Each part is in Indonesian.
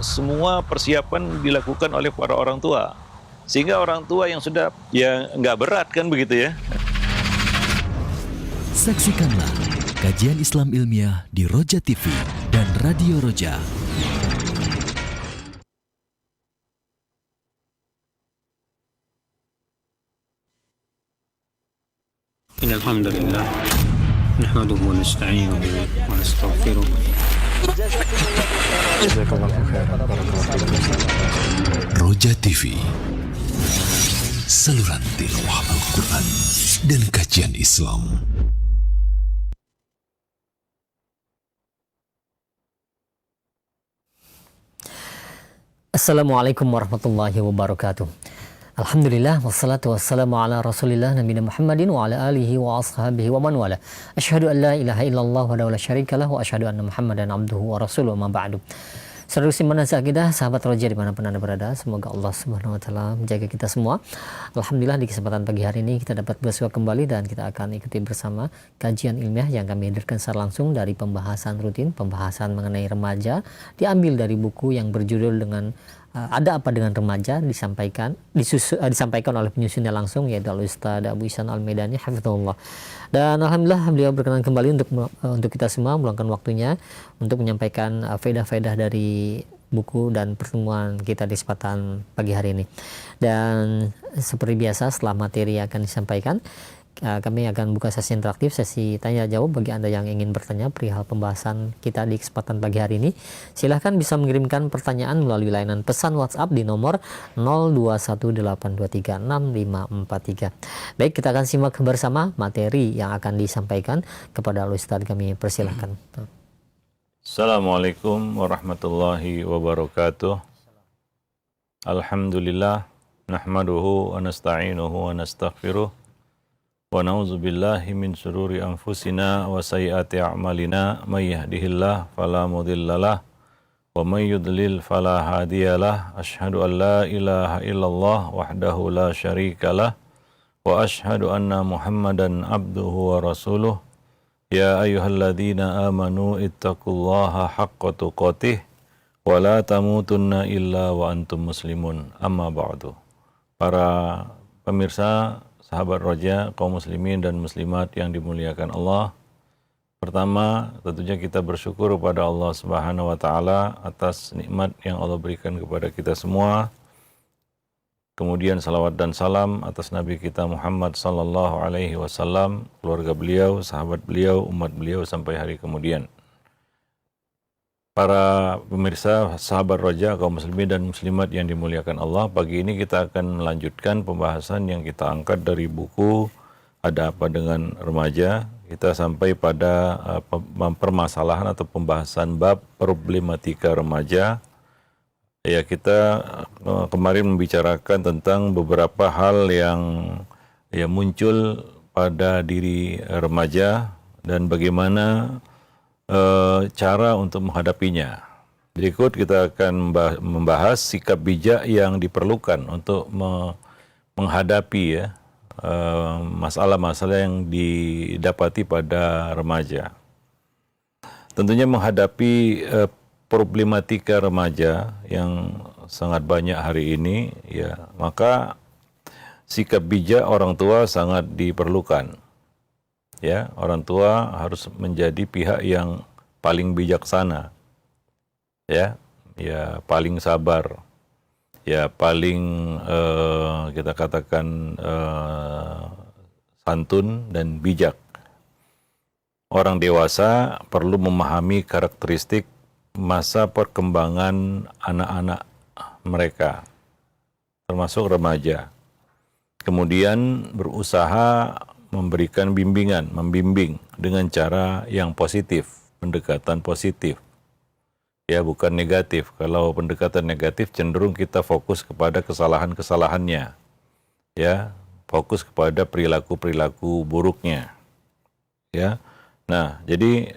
semua persiapan dilakukan oleh para orang tua. Sehingga orang tua yang sudah ya nggak berat kan begitu ya. Saksikanlah kajian Islam ilmiah di Roja TV dan Radio Roja. Alhamdulillah, nahmaduhu wa nasta'inuhu wa nastaghfiruh. Roja TV, saluran tilawah Al-Quran dan kajian Islam. Assalamualaikum warahmatullahi wabarakatuh. Alhamdulillah, wassalatu wassalamu ala rasulillah nabiyina Muhammadin wa ala alihi wa ashabihi wa man wala. Asyhadu an la ilaha illallah wa la syarikalah wa asyhadu anna Muhammadan abduhu wa rasuluhu ma ba'du. Saudara muslim akidah, sahabat Roja dimanapun Anda berada, semoga Allah Subhanahu wa Ta'ala menjaga kita semua. Alhamdulillah, di kesempatan pagi hari ini kita dapat bersua kembali dan kita akan ikuti bersama kajian ilmiah yang kami hadirkan secara langsung dari pembahasan rutin, pembahasan mengenai remaja, diambil dari buku yang berjudul dengan Ada Apa Dengan Remaja, disampaikan oleh penyusunnya langsung, yaitu Al-Ustaz Abu Ihsan Al-Maidani hafizahullah. Dan alhamdulillah beliau berkenan kembali untuk kita semua meluangkan waktunya untuk menyampaikan faedah-faedah dari buku dan pertemuan kita di kesempatan pagi hari ini. Dan seperti biasa, setelah materi akan disampaikan, kami akan buka sesi interaktif, sesi tanya jawab bagi Anda yang ingin bertanya perihal pembahasan kita di kesempatan pagi hari ini. Silahkan bisa mengirimkan pertanyaan melalui layanan pesan WhatsApp di nomor 0218236543. Baik, kita akan simak bersama materi yang akan disampaikan kepada Ustaz. Kami persilahkan. Assalamualaikum warahmatullahi wabarakatuh. Alhamdulillah, nahmaduhu wa nasta'inuhu wa nastaghfiruh. Wa na'udzu billahi min syururi anfusina wa sayyiati a'malina may yahdihillahu fala mudhillalah wa may yudlil fala hadiyalah. Asyhadu an la ilaha illallah wahdahu la syarikalah wa asyhadu anna Muhammadan abduhu wa rasuluh. Ya ayyuhalladzina amanu ittaqullaha haqqa tuqatih wa la tamutunna illa wa antum muslimun. Amma ba'du. Para pemirsa, sahabat Roja, kaum muslimin dan muslimat yang dimuliakan Allah. Pertama, tentunya kita bersyukur kepada Allah Subhanahu wa Ta'ala atas nikmat yang Allah berikan kepada kita semua. Kemudian salawat dan salam atas Nabi kita Muhammad sallallahu alaihi wasallam, keluarga beliau, sahabat beliau, umat beliau sampai hari kemudian. Para pemirsa, sahabat Roja, kaum muslimin dan muslimat yang dimuliakan Allah, pagi ini kita akan melanjutkan pembahasan yang kita angkat dari buku Ada Apa Dengan Remaja. Kita sampai pada permasalahan atau pembahasan bab problematika remaja. Ya, kita kemarin membicarakan tentang beberapa hal yang muncul pada diri remaja dan bagaimana cara untuk menghadapinya. Berikut kita akan membahas sikap bijak yang diperlukan untuk menghadapi masalah-masalah yang didapati pada remaja. Tentunya menghadapi problematika remaja yang sangat banyak hari ini, ya, maka sikap bijak orang tua sangat diperlukan. Ya, orang tua harus menjadi pihak yang paling bijaksana, ya paling sabar, ya paling kita katakan santun dan bijak. Orang dewasa perlu memahami karakteristik masa perkembangan anak-anak mereka, termasuk remaja. Kemudian berusaha memberikan membimbing dengan cara yang positif, pendekatan positif. Ya, bukan negatif. Kalau pendekatan negatif cenderung kita fokus kepada kesalahan-kesalahannya. Ya, fokus kepada perilaku-perilaku buruknya. Ya. Nah, jadi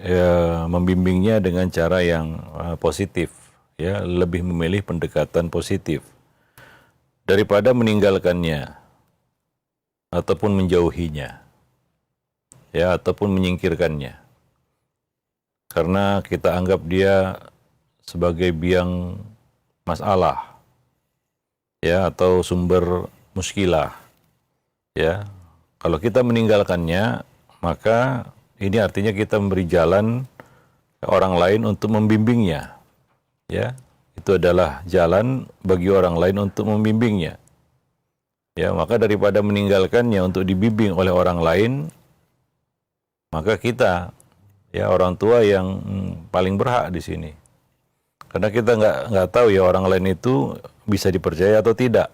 membimbingnya dengan cara yang positif, ya, lebih memilih pendekatan positif daripada meninggalkannya ataupun menjauhinya. Ya, ataupun menyingkirkannya. Karena kita anggap dia sebagai biang masalah, ya, atau sumber muskilah, ya. Kalau kita meninggalkannya, maka ini artinya kita memberi jalan ke orang lain untuk membimbingnya, ya. Itu adalah jalan bagi orang lain untuk membimbingnya. Ya, maka daripada meninggalkannya untuk dibimbing oleh orang lain, maka kita, ya, orang tua yang paling berhak di sini. Karena kita nggak tahu ya orang lain itu bisa dipercaya atau tidak.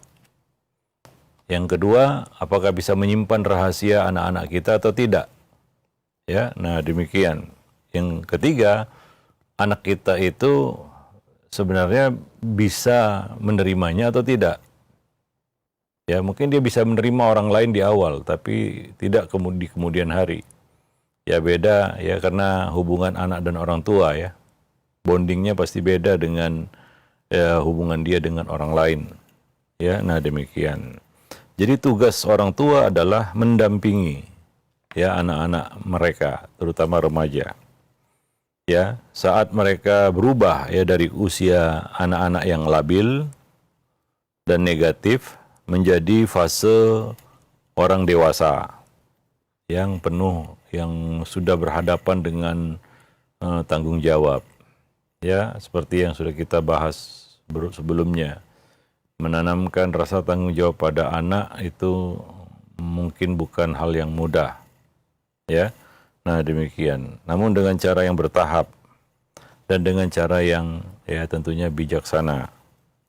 Yang kedua, apakah bisa menyimpan rahasia anak-anak kita atau tidak? Ya, nah demikian. Yang ketiga, anak kita itu sebenarnya bisa menerimanya atau tidak. Ya, mungkin dia bisa menerima orang lain di awal, tapi tidak di kemudian hari. Ya beda ya, karena hubungan anak dan orang tua ya. Bondingnya pasti beda dengan hubungan dia dengan orang lain. Ya, nah demikian. Jadi tugas orang tua adalah mendampingi ya anak-anak mereka, terutama remaja. Ya, saat mereka berubah ya dari usia anak-anak yang labil dan negatif menjadi fase orang dewasa yang penuh, yang sudah berhadapan dengan tanggung jawab. Ya, seperti yang sudah kita bahas sebelumnya. Menanamkan rasa tanggung jawab pada anak itu mungkin bukan hal yang mudah. Ya. Nah, demikian. Namun dengan cara yang bertahap dan dengan cara yang ya tentunya bijaksana.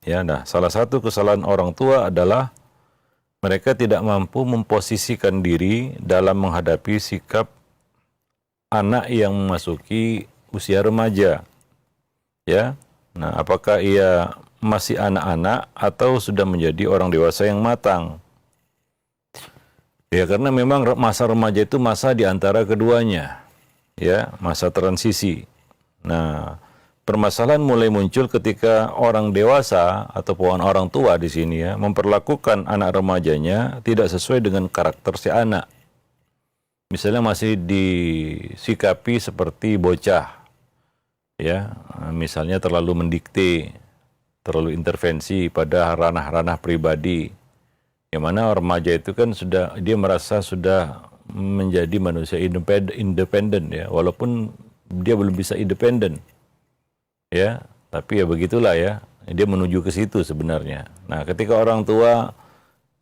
Ya, nah, salah satu kesalahan orang tua adalah mereka tidak mampu memposisikan diri dalam menghadapi sikap anak yang memasuki usia remaja. Ya. Nah, apakah ia masih anak-anak atau sudah menjadi orang dewasa yang matang? Ya, karena memang masa remaja itu masa di antara keduanya. Ya, masa transisi. Nah, permasalahan mulai muncul ketika orang dewasa ataupun orang tua di sini ya memperlakukan anak remajanya tidak sesuai dengan karakter si anak. Misalnya masih disikapi seperti bocah, ya, misalnya terlalu mendikte, terlalu intervensi pada ranah-ranah pribadi. Yang mana remaja itu kan dia merasa sudah menjadi manusia independen ya, walaupun dia belum bisa independen. Ya, tapi ya begitulah ya, dia menuju ke situ sebenarnya. Nah, ketika orang tua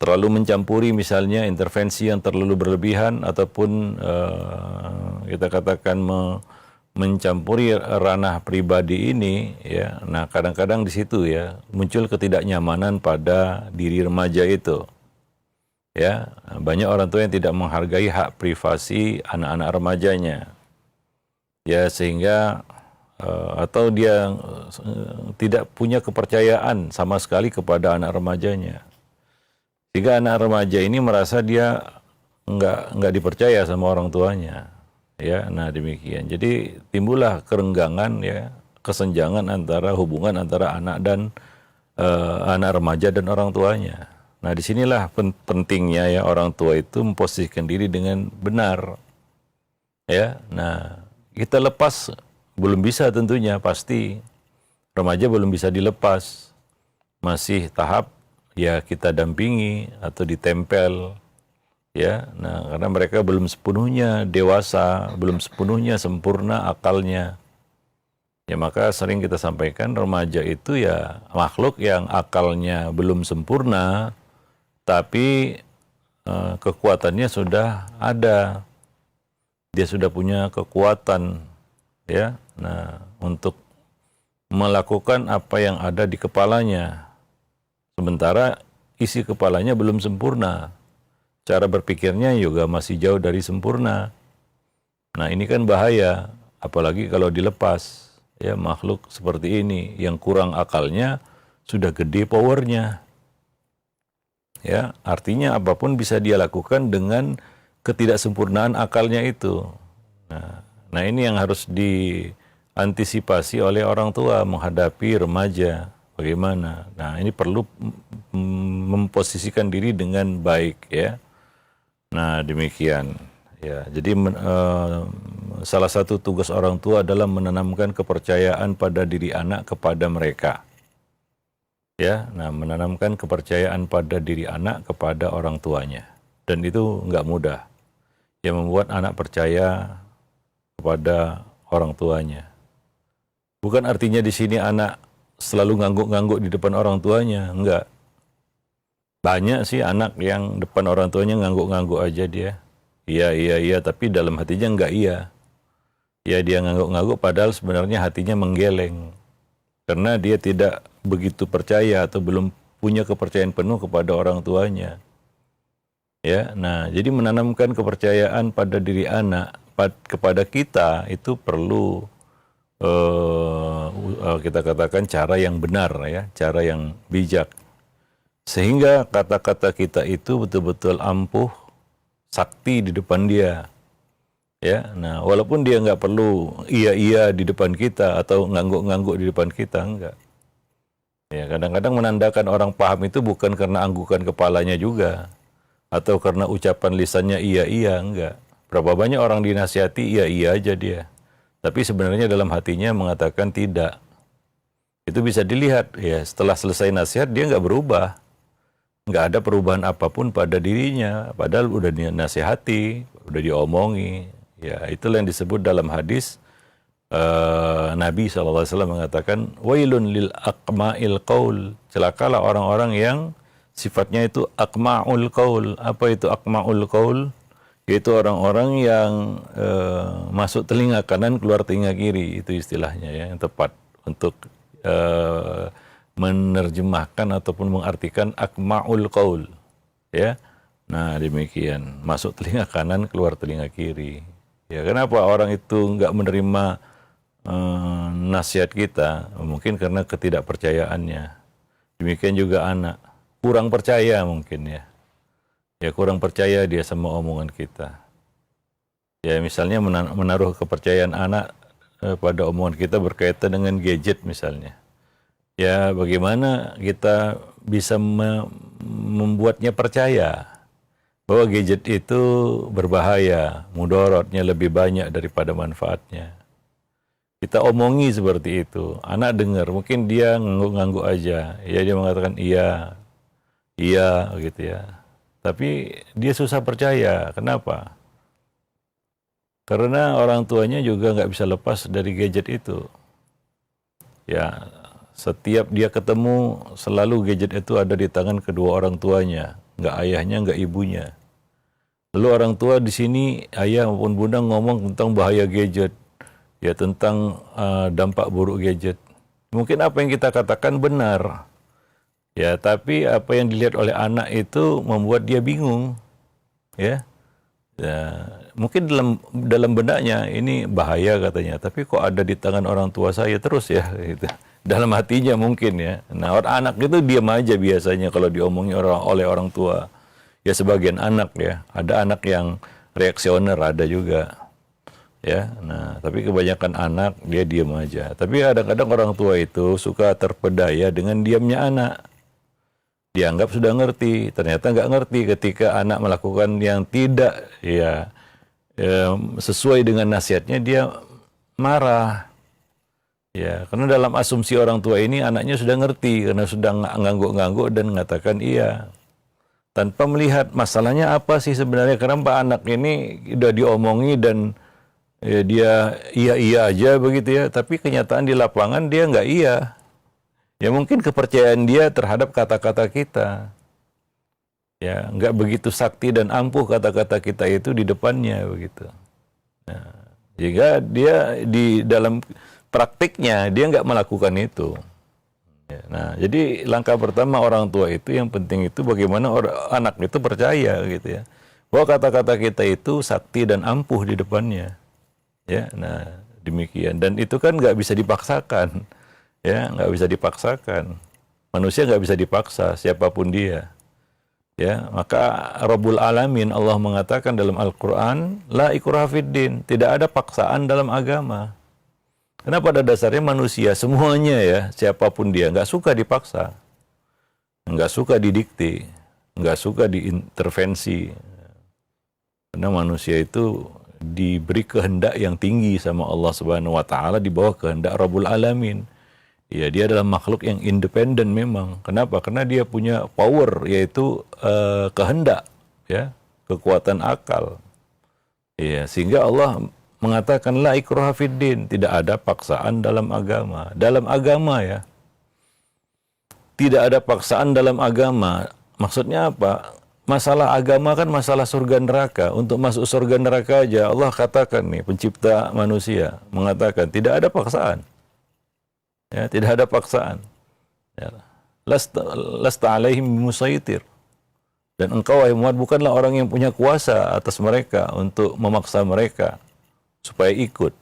terlalu mencampuri misalnya intervensi yang terlalu berlebihan ataupun kita katakan mencampuri ranah pribadi ini ya, nah kadang-kadang di situ ya muncul ketidaknyamanan pada diri remaja itu. Ya, banyak orang tua yang tidak menghargai hak privasi anak-anak remajanya. Ya, sehingga atau dia tidak punya kepercayaan sama sekali kepada anak remajanya. Sehingga anak remaja ini merasa dia nggak dipercaya sama orang tuanya. Ya, nah demikian. Jadi timbullah kerenggangan ya, kesenjangan antara hubungan antara anak dan anak remaja dan orang tuanya. Nah, disinilah pentingnya ya orang tua itu memposisikan diri dengan benar. Ya, nah kita lepas belum bisa tentunya, pasti remaja belum bisa dilepas, masih tahap ya kita dampingi atau ditempel ya. Nah, karena mereka belum sepenuhnya dewasa, belum sepenuhnya sempurna akalnya ya, maka sering kita sampaikan remaja itu ya makhluk yang akalnya belum sempurna tapi kekuatannya sudah ada, dia sudah punya kekuatan ya. Nah, untuk melakukan apa yang ada di kepalanya. Sementara isi kepalanya belum sempurna. Cara berpikirnya juga masih jauh dari sempurna. Nah, ini kan bahaya, apalagi kalau dilepas. Ya, makhluk seperti ini yang kurang akalnya sudah gede powernya. Ya, artinya apapun bisa dia lakukan dengan ketidaksempurnaan akalnya itu. Nah, ini yang harus diantisipasi oleh orang tua menghadapi remaja. Bagaimana? Nah, ini perlu memposisikan diri dengan baik ya. Nah, demikian. Ya, jadi salah satu tugas orang tua adalah menanamkan kepercayaan pada diri anak kepada mereka. Ya, nah menanamkan kepercayaan pada diri anak kepada orang tuanya. Dan itu nggak mudah. Yang membuat anak percaya kepada orang tuanya. Bukan artinya di sini anak selalu ngangguk-ngangguk di depan orang tuanya, enggak. Banyak sih anak yang depan orang tuanya ngangguk-ngangguk aja dia. Iya, iya, iya, tapi dalam hatinya enggak iya. Ya dia ngangguk-ngangguk padahal sebenarnya hatinya menggeleng. Karena dia tidak begitu percaya atau belum punya kepercayaan penuh kepada orang tuanya. Ya, nah jadi menanamkan kepercayaan pada diri anak kepada kita itu perlu kita katakan cara yang benar ya, cara yang bijak. Sehingga kata-kata kita itu betul-betul ampuh, sakti di depan dia. Ya, nah walaupun dia nggak perlu iya-iya di depan kita atau ngangguk-ngangguk di depan kita, enggak. Ya, kadang-kadang menandakan orang paham itu bukan karena anggukan kepalanya juga atau karena ucapan lisannya iya-iya, enggak. Berapa banyak orang dinasihati iya-iya aja dia. Tapi sebenarnya dalam hatinya mengatakan tidak. Itu bisa dilihat ya, setelah selesai nasihat dia nggak berubah. Nggak ada perubahan apapun pada dirinya, padahal udah dinasihati, udah diomongi. Ya, itulah yang disebut dalam hadis Nabi SAW mengatakan, wailun lil aqma'il qaul. Celakalah orang-orang yang sifatnya itu aqma'ul qaul. Apa itu aqma'ul qaul? Yaitu orang-orang yang masuk telinga kanan, keluar telinga kiri. Itu istilahnya ya, yang tepat untuk menerjemahkan ataupun mengartikan aqma'ul qaul. Ya. Nah, demikian. Masuk telinga kanan, keluar telinga kiri. Ya, kenapa orang itu nggak menerima nasihat kita? Mungkin karena ketidakpercayaannya. Demikian juga anak. Kurang percaya mungkin ya. Ya, kurang percaya dia sama omongan kita. Ya, misalnya menaruh kepercayaan anak pada omongan kita berkaitan dengan gadget misalnya. Ya, bagaimana kita bisa membuatnya percaya bahwa gadget itu berbahaya, mudaratnya lebih banyak daripada manfaatnya. Kita omongi seperti itu, anak dengar, mungkin dia ngangguk-ngangguk aja, ya dia mengatakan iya, iya gitu ya. Tapi dia susah percaya, kenapa? Karena orang tuanya juga nggak bisa lepas dari gadget itu. Ya, setiap dia ketemu, selalu gadget itu ada di tangan kedua orang tuanya. Nggak ayahnya, nggak ibunya. Lalu orang tua di sini, ayah maupun bunda ngomong tentang bahaya gadget. Ya, tentang dampak buruk gadget. Mungkin apa yang kita katakan benar. Ya, tapi apa yang dilihat oleh anak itu membuat dia bingung. Ya. Ya, mungkin dalam benaknya ini bahaya katanya, tapi kok ada di tangan orang tua saya terus ya gitu. Dalam hatinya mungkin ya. Nah, anak itu diam aja biasanya kalau diomongi oleh orang tua. Ya sebagian anak ya, ada anak yang reaksioner, ada juga. Ya, nah tapi kebanyakan anak dia diam aja. Tapi kadang-kadang orang tua itu suka terpedaya dengan diamnya anak. Dianggap sudah ngerti, ternyata nggak ngerti ketika anak melakukan yang tidak ya sesuai dengan nasihatnya, dia marah. Ya, karena dalam asumsi orang tua ini anaknya sudah ngerti karena sudah ngangguk-ngangguk dan mengatakan iya. Tanpa melihat masalahnya apa sih sebenarnya, karena anak ini udah diomongi dan ya, dia iya-iya aja begitu ya, tapi kenyataan di lapangan dia nggak iya. Ya mungkin kepercayaan dia terhadap kata-kata kita. Ya, nggak begitu sakti dan ampuh kata-kata kita itu di depannya begitu. Nah, jika dia di dalam praktiknya dia nggak melakukan itu. Ya, nah, jadi langkah pertama orang tua itu yang penting itu bagaimana anak itu percaya gitu ya, bahwa kata-kata kita itu sakti dan ampuh di depannya. Ya, nah demikian. Dan itu kan nggak bisa dipaksakan. Ya, nggak bisa dipaksakan. Manusia nggak bisa dipaksa siapapun dia. Ya, maka Rabbul Alamin Allah mengatakan dalam Al-Quran, la ikraha fiddin, tidak ada paksaan dalam agama. Karena pada dasarnya manusia semuanya ya, siapapun dia, nggak suka dipaksa, nggak suka didikte, nggak suka diintervensi. Karena manusia itu diberi kehendak yang tinggi sama Allah Subhanahu Wa Taala di bawah kehendak Rabbul Alamin. Ya, dia adalah makhluk yang independen memang. Kenapa? Karena dia punya power, yaitu kehendak, ya, kekuatan akal. Ya, sehingga Allah mengatakan la ikraha fiddin, tidak ada paksaan dalam agama. Dalam agama ya. Tidak ada paksaan dalam agama. Maksudnya apa? Masalah agama kan masalah surga neraka. Untuk masuk surga neraka aja Allah katakan nih, pencipta manusia mengatakan tidak ada paksaan. Ya, tidak ada paksaan. Ya. Lasta alaihim musaitir. Dan engkau wahai Muhammad bukanlah orang yang punya kuasa atas mereka untuk memaksa mereka supaya ikut.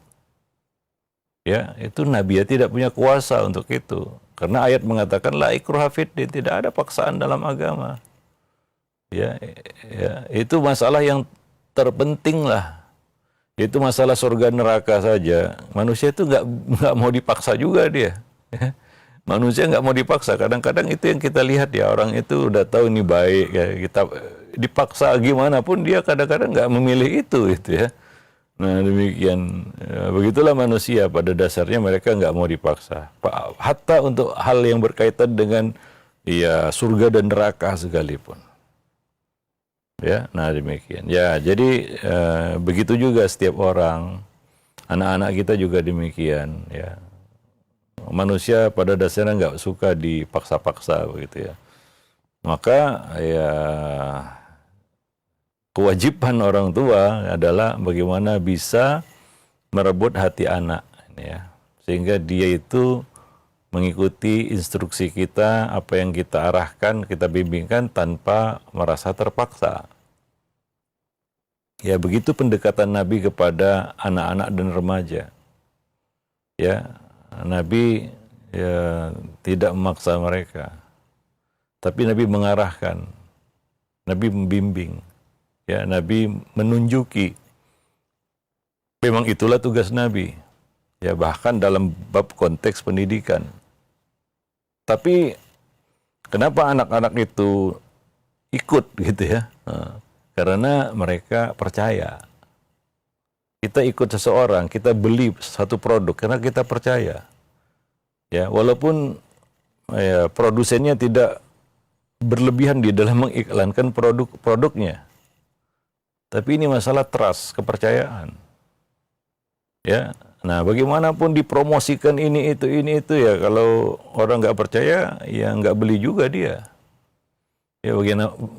Ya, itu Nabi ya tidak punya kuasa untuk itu. Karena ayat mengatakan la ikraha fiddin, tidak ada paksaan dalam agama. Ya, itu masalah yang terpenting lah. Itu masalah surga neraka saja. Manusia itu nggak mau dipaksa juga dia. Manusia nggak mau dipaksa. Kadang-kadang itu yang kita lihat ya, orang itu udah tahu ini baik. Ya, kita dipaksa gimana pun dia kadang-kadang nggak memilih itu ya. Nah demikian. Ya, begitulah manusia pada dasarnya, mereka nggak mau dipaksa. Hatta untuk hal yang berkaitan dengan ya surga dan neraka sekalipun. Ya, nah demikian. Ya, jadi begitu juga setiap orang, anak-anak kita juga demikian. Ya, manusia pada dasarnya nggak suka dipaksa-paksa begitu ya. Maka ya kewajiban orang tua adalah bagaimana bisa merebut hati anak, ya, sehingga dia itu mengikuti instruksi kita, apa yang kita arahkan, kita bimbingkan tanpa merasa terpaksa. Ya, begitu pendekatan Nabi kepada anak-anak dan remaja. Ya, Nabi ya tidak memaksa mereka. Tapi Nabi mengarahkan. Nabi membimbing. Ya, Nabi menunjuki. Memang itulah tugas Nabi. Ya, bahkan dalam bab konteks pendidikan. Tapi kenapa anak-anak itu ikut gitu ya? Karena mereka percaya. Kita ikut seseorang, kita beli satu produk karena kita percaya. Ya, walaupun ya, produsennya tidak berlebihan di dalam mengiklankan produk-produknya. Tapi ini masalah trust, kepercayaan. Ya. Nah, bagaimanapun dipromosikan ini itu ya, kalau orang nggak percaya, ya nggak beli juga dia. Ya,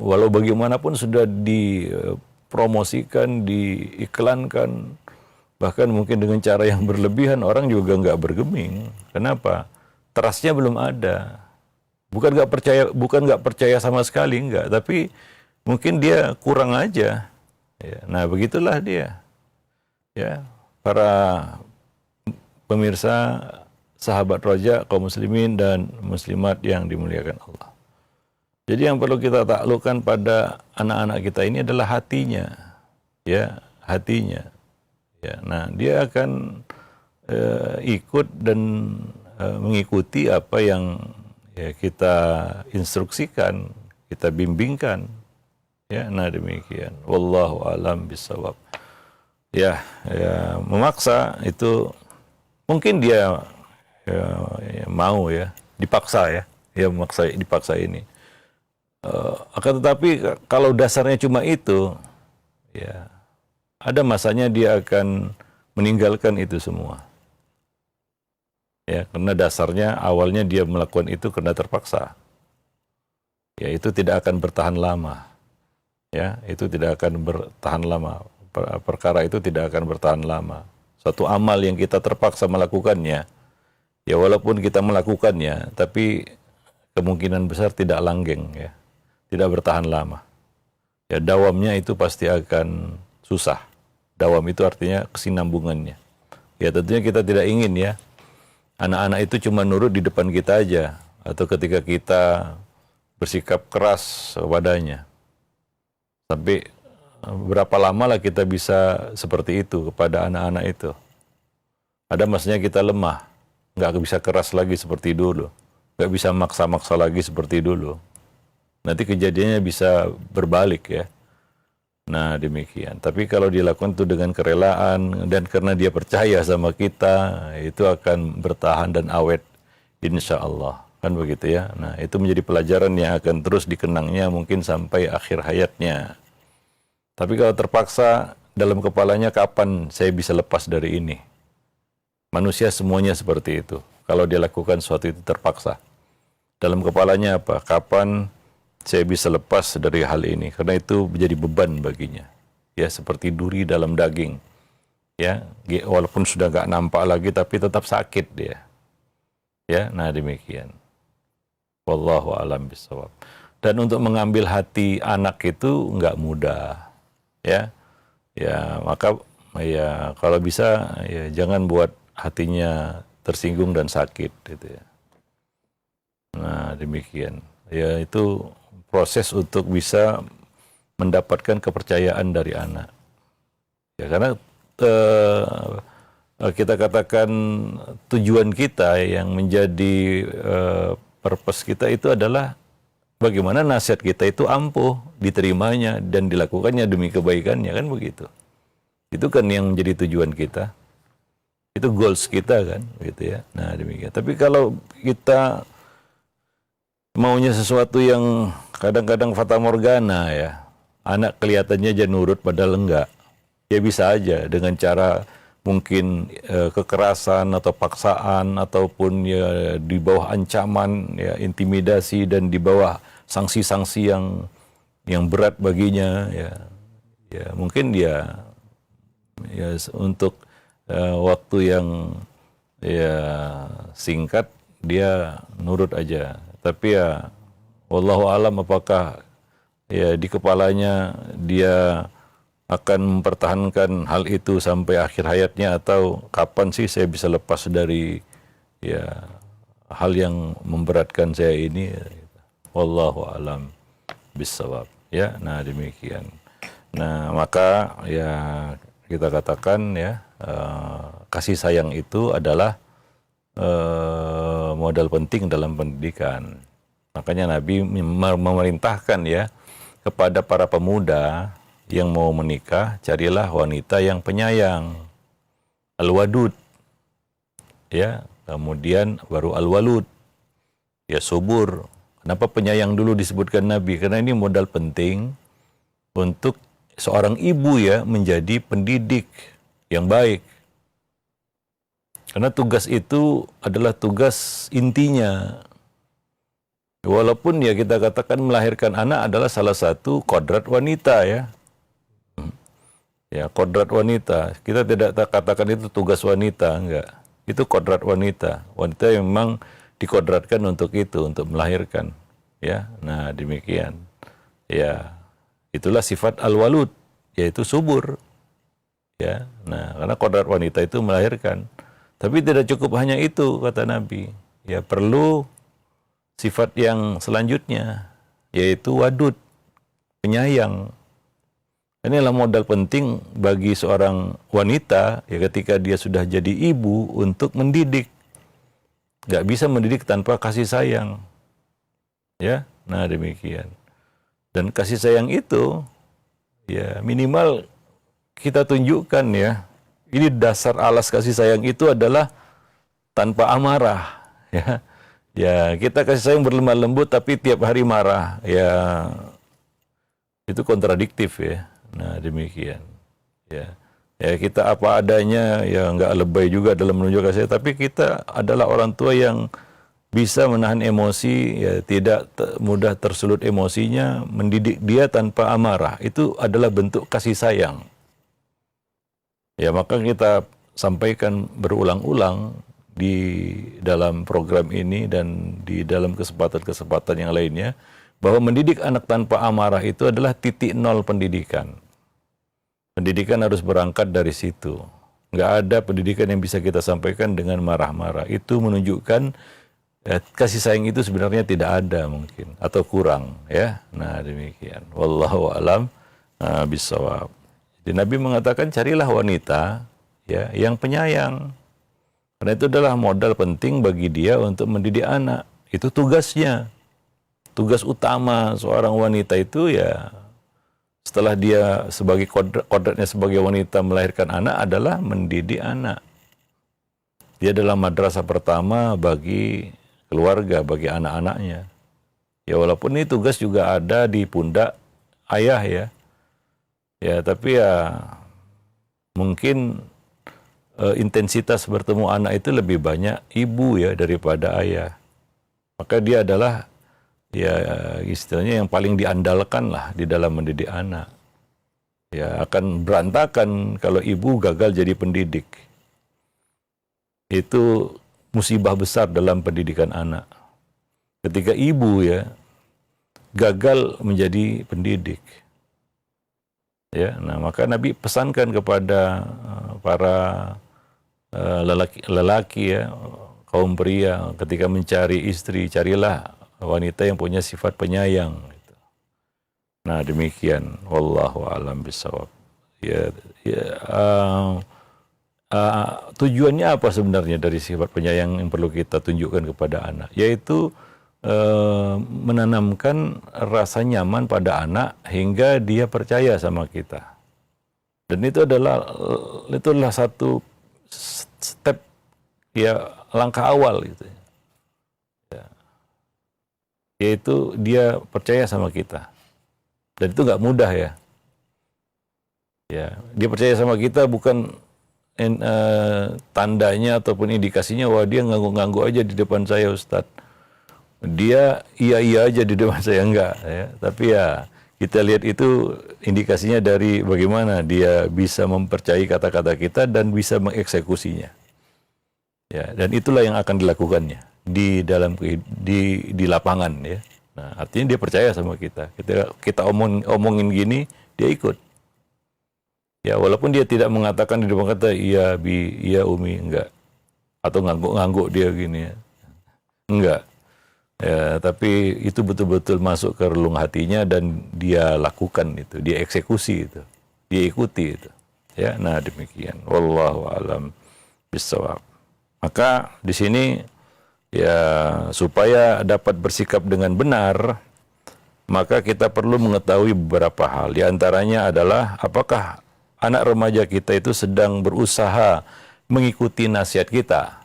walau bagaimanapun sudah dipromosikan, diiklankan, bahkan mungkin dengan cara yang berlebihan, orang juga nggak bergeming. Kenapa? Trustnya belum ada. Bukan nggak percaya sama sekali, nggak. Tapi mungkin dia kurang aja. Ya, nah, begitulah dia. Ya, para pemirsa, sahabat Roja, kaum muslimin dan muslimat yang dimuliakan Allah. Jadi yang perlu kita taklukkan pada anak-anak kita ini adalah hatinya, ya, hatinya. Ya, nah, dia akan ikut dan mengikuti apa yang ya, kita instruksikan, kita bimbingkan. Ya, nah demikian. Wallahu a'lam bishawab. Ya, memaksa itu mungkin dia ya, mau ya, dipaksa ya, dipaksa ini. Akan tetapi kalau dasarnya cuma itu, ya ada masanya dia akan meninggalkan itu semua. Ya, karena dasarnya awalnya dia melakukan itu karena terpaksa. Ya, itu tidak akan bertahan lama. Ya, itu tidak akan bertahan lama. Perkara itu tidak akan bertahan lama. Suatu amal yang kita terpaksa melakukannya, ya walaupun kita melakukannya, tapi kemungkinan besar tidak langgeng ya. Tidak bertahan lama. Ya, dawamnya itu pasti akan susah. Dawam itu artinya kesinambungannya. Ya, tentunya kita tidak ingin ya anak-anak itu cuma nurut di depan kita aja, atau ketika kita bersikap keras padanya. Sampai berapa lama lah kita bisa seperti itu kepada anak-anak itu. Ada masanya kita lemah, nggak bisa keras lagi seperti dulu, nggak bisa maksa-maksa lagi seperti dulu. Nanti kejadiannya bisa berbalik ya. Nah demikian. Tapi kalau dilakukan itu dengan kerelaan dan karena dia percaya sama kita, itu akan bertahan dan awet insya Allah. Kan begitu ya. Nah, itu menjadi pelajaran yang akan terus dikenangnya mungkin sampai akhir hayatnya. Tapi kalau terpaksa dalam kepalanya, kapan saya bisa lepas dari ini? Manusia semuanya seperti itu. Kalau dia lakukan sesuatu itu terpaksa. Dalam kepalanya apa? Kapan saya bisa lepas dari hal ini? Karena itu menjadi beban baginya. Ya, seperti duri dalam daging. Ya, walaupun sudah nggak nampak lagi, tapi tetap sakit dia. Ya, nah demikian. Wallahu a'lam bishawab. Dan untuk mengambil hati anak itu nggak mudah. Ya, maka ya kalau bisa ya jangan buat hatinya tersinggung dan sakit gitu ya. Nah, demikian. Ya, itu proses untuk bisa mendapatkan kepercayaan dari anak. Ya, karena kita katakan tujuan kita yang menjadi purpose kita itu adalah bagaimana nasihat kita itu ampuh, diterimanya, dan dilakukannya demi kebaikannya, kan begitu. Itu kan yang menjadi tujuan kita. Itu goals kita kan, gitu ya. Nah, demikian. Tapi kalau kita maunya sesuatu yang kadang-kadang fata morgana ya, anak kelihatannya aja nurut padahal enggak. Ya bisa aja dengan cara mungkin kekerasan atau paksaan ataupun ya di bawah ancaman, ya intimidasi, dan di bawah sanksi-sanksi yang berat baginya ya mungkin dia ya untuk waktu yang ya singkat dia nurut aja, tapi ya wallahu alam apakah ya di kepalanya dia akan mempertahankan hal itu sampai akhir hayatnya, atau kapan sih saya bisa lepas dari ya hal yang memberatkan saya ini. Wallahu alam bissawab. Ya, nah demikian. Nah, maka ya kita katakan ya kasih sayang itu adalah modal penting dalam pendidikan. Makanya Nabi memerintahkan ya kepada para pemuda yang mau menikah, carilah wanita yang penyayang, al-wadud, ya, kemudian baru al-walud, ya subur. Kenapa penyayang dulu disebutkan Nabi? Karena ini modal penting untuk seorang ibu ya menjadi pendidik yang baik. Karena tugas itu adalah tugas intinya. Walaupun ya kita katakan melahirkan anak adalah salah satu kodrat wanita ya. Ya, kodrat wanita. Kita tidak katakan itu tugas wanita, enggak. Itu kodrat wanita. Wanita yang memang dikodratkan untuk itu, untuk melahirkan. Ya, nah demikian. Ya, itulah sifat al-walud, yaitu subur. Ya, nah karena kodrat wanita itu melahirkan. Tapi tidak cukup hanya itu, kata Nabi. Ya, perlu sifat yang selanjutnya, yaitu wadud, penyayang. Ini adalah modal penting bagi seorang wanita ya ketika dia sudah jadi ibu untuk mendidik. Nggak bisa mendidik tanpa kasih sayang. Ya, nah demikian. Dan kasih sayang itu ya minimal kita tunjukkan ya. Ini dasar alas kasih sayang itu adalah tanpa amarah. Ya, ya kita kasih sayang berlemah lembut tapi tiap hari marah. Ya, itu kontradiktif ya. Nah demikian, ya kita apa adanya, ya nggak lebay juga dalam menunjukkan saya, tapi kita adalah orang tua yang bisa menahan emosi, ya tidak mudah tersulut emosinya, mendidik dia tanpa amarah, itu adalah bentuk kasih sayang. Ya maka kita sampaikan berulang-ulang di dalam program ini dan di dalam kesempatan-kesempatan yang lainnya, bahwa mendidik anak tanpa amarah itu adalah titik nol pendidikan. Pendidikan harus berangkat dari situ. Nggak ada pendidikan yang bisa kita sampaikan dengan marah-marah. Itu menunjukkan kasih sayang itu sebenarnya tidak ada mungkin. Atau kurang. Ya. Nah demikian. Wallahu a'lam bishawab. Jadi Nabi mengatakan carilah wanita ya, yang penyayang. Karena itu adalah modal penting bagi dia untuk mendidik anak. Itu tugasnya. Tugas utama seorang wanita itu ya, setelah dia sebagai kodratnya sebagai wanita melahirkan anak adalah mendidik anak. Dia adalah madrasah pertama bagi keluarga, bagi anak-anaknya. Ya walaupun ini tugas juga ada di pundak ayah ya. Ya tapi ya mungkin intensitas bertemu anak itu lebih banyak ibu ya daripada ayah. Maka dia adalah ya istilahnya yang paling diandalkan lah di dalam mendidik anak. Ya akan berantakan kalau ibu gagal jadi pendidik. Itu musibah besar dalam pendidikan anak. Ketika ibu ya gagal menjadi pendidik. Ya, nah maka Nabi pesankan kepada para lelaki ya, kaum pria ketika mencari istri, carilah wanita yang punya sifat penyayang. Nah demikian, wallahu a'lam bishawab. Tujuannya apa sebenarnya dari sifat penyayang yang perlu kita tunjukkan kepada anak? Yaitu menanamkan rasa nyaman pada anak hingga dia percaya sama kita. Dan itu adalah satu step ya, langkah awal gitu. Ya. Yaitu dia percaya sama kita. Dan itu nggak mudah ya. Ya, dia percaya sama kita bukan tandanya ataupun indikasinya wah dia ngangguk-ngangguk aja di depan saya Ustadz. Dia iya aja di depan saya, enggak ya. Tapi ya kita lihat itu indikasinya dari bagaimana dia bisa mempercayai kata-kata kita dan bisa mengeksekusinya. Ya, dan itulah yang akan dilakukannya di dalam di lapangan ya. Nah, artinya dia percaya sama kita. Kita omongin gini, dia ikut. Ya, walaupun dia tidak mengatakan di depan kata iya Bi, iya Umi, enggak. Atau ngangguk-ngangguk dia gini ya. Enggak. Ya, tapi itu betul-betul masuk ke relung hatinya dan dia lakukan itu, dia eksekusi itu, dia ikuti itu. Ya, nah demikian. Wallahu a'lam bishawab. Maka di sini ya supaya dapat bersikap dengan benar, maka kita perlu mengetahui beberapa hal. Di antaranya adalah apakah anak remaja kita itu sedang berusaha mengikuti nasihat kita.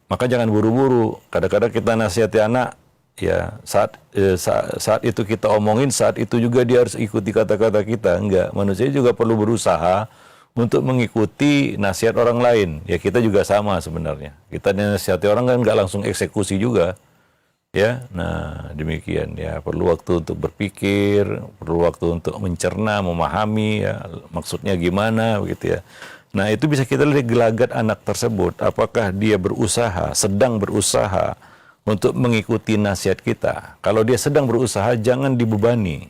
Maka jangan buru-buru. Kadang-kadang kita nasihati anak, ya saat itu kita omongin, saat itu juga dia harus ikuti kata-kata kita. Enggak, manusia juga perlu berusaha untuk mengikuti nasihat orang lain. Ya kita juga sama sebenarnya. Kita nasihati orang kan enggak langsung eksekusi juga. Ya, nah demikian ya, perlu waktu untuk berpikir, perlu waktu untuk mencerna, memahami ya maksudnya gimana begitu ya. Nah itu bisa kita lihat gelagat anak tersebut, apakah dia sedang berusaha untuk mengikuti nasihat kita. Kalau dia sedang berusaha, jangan dibebani,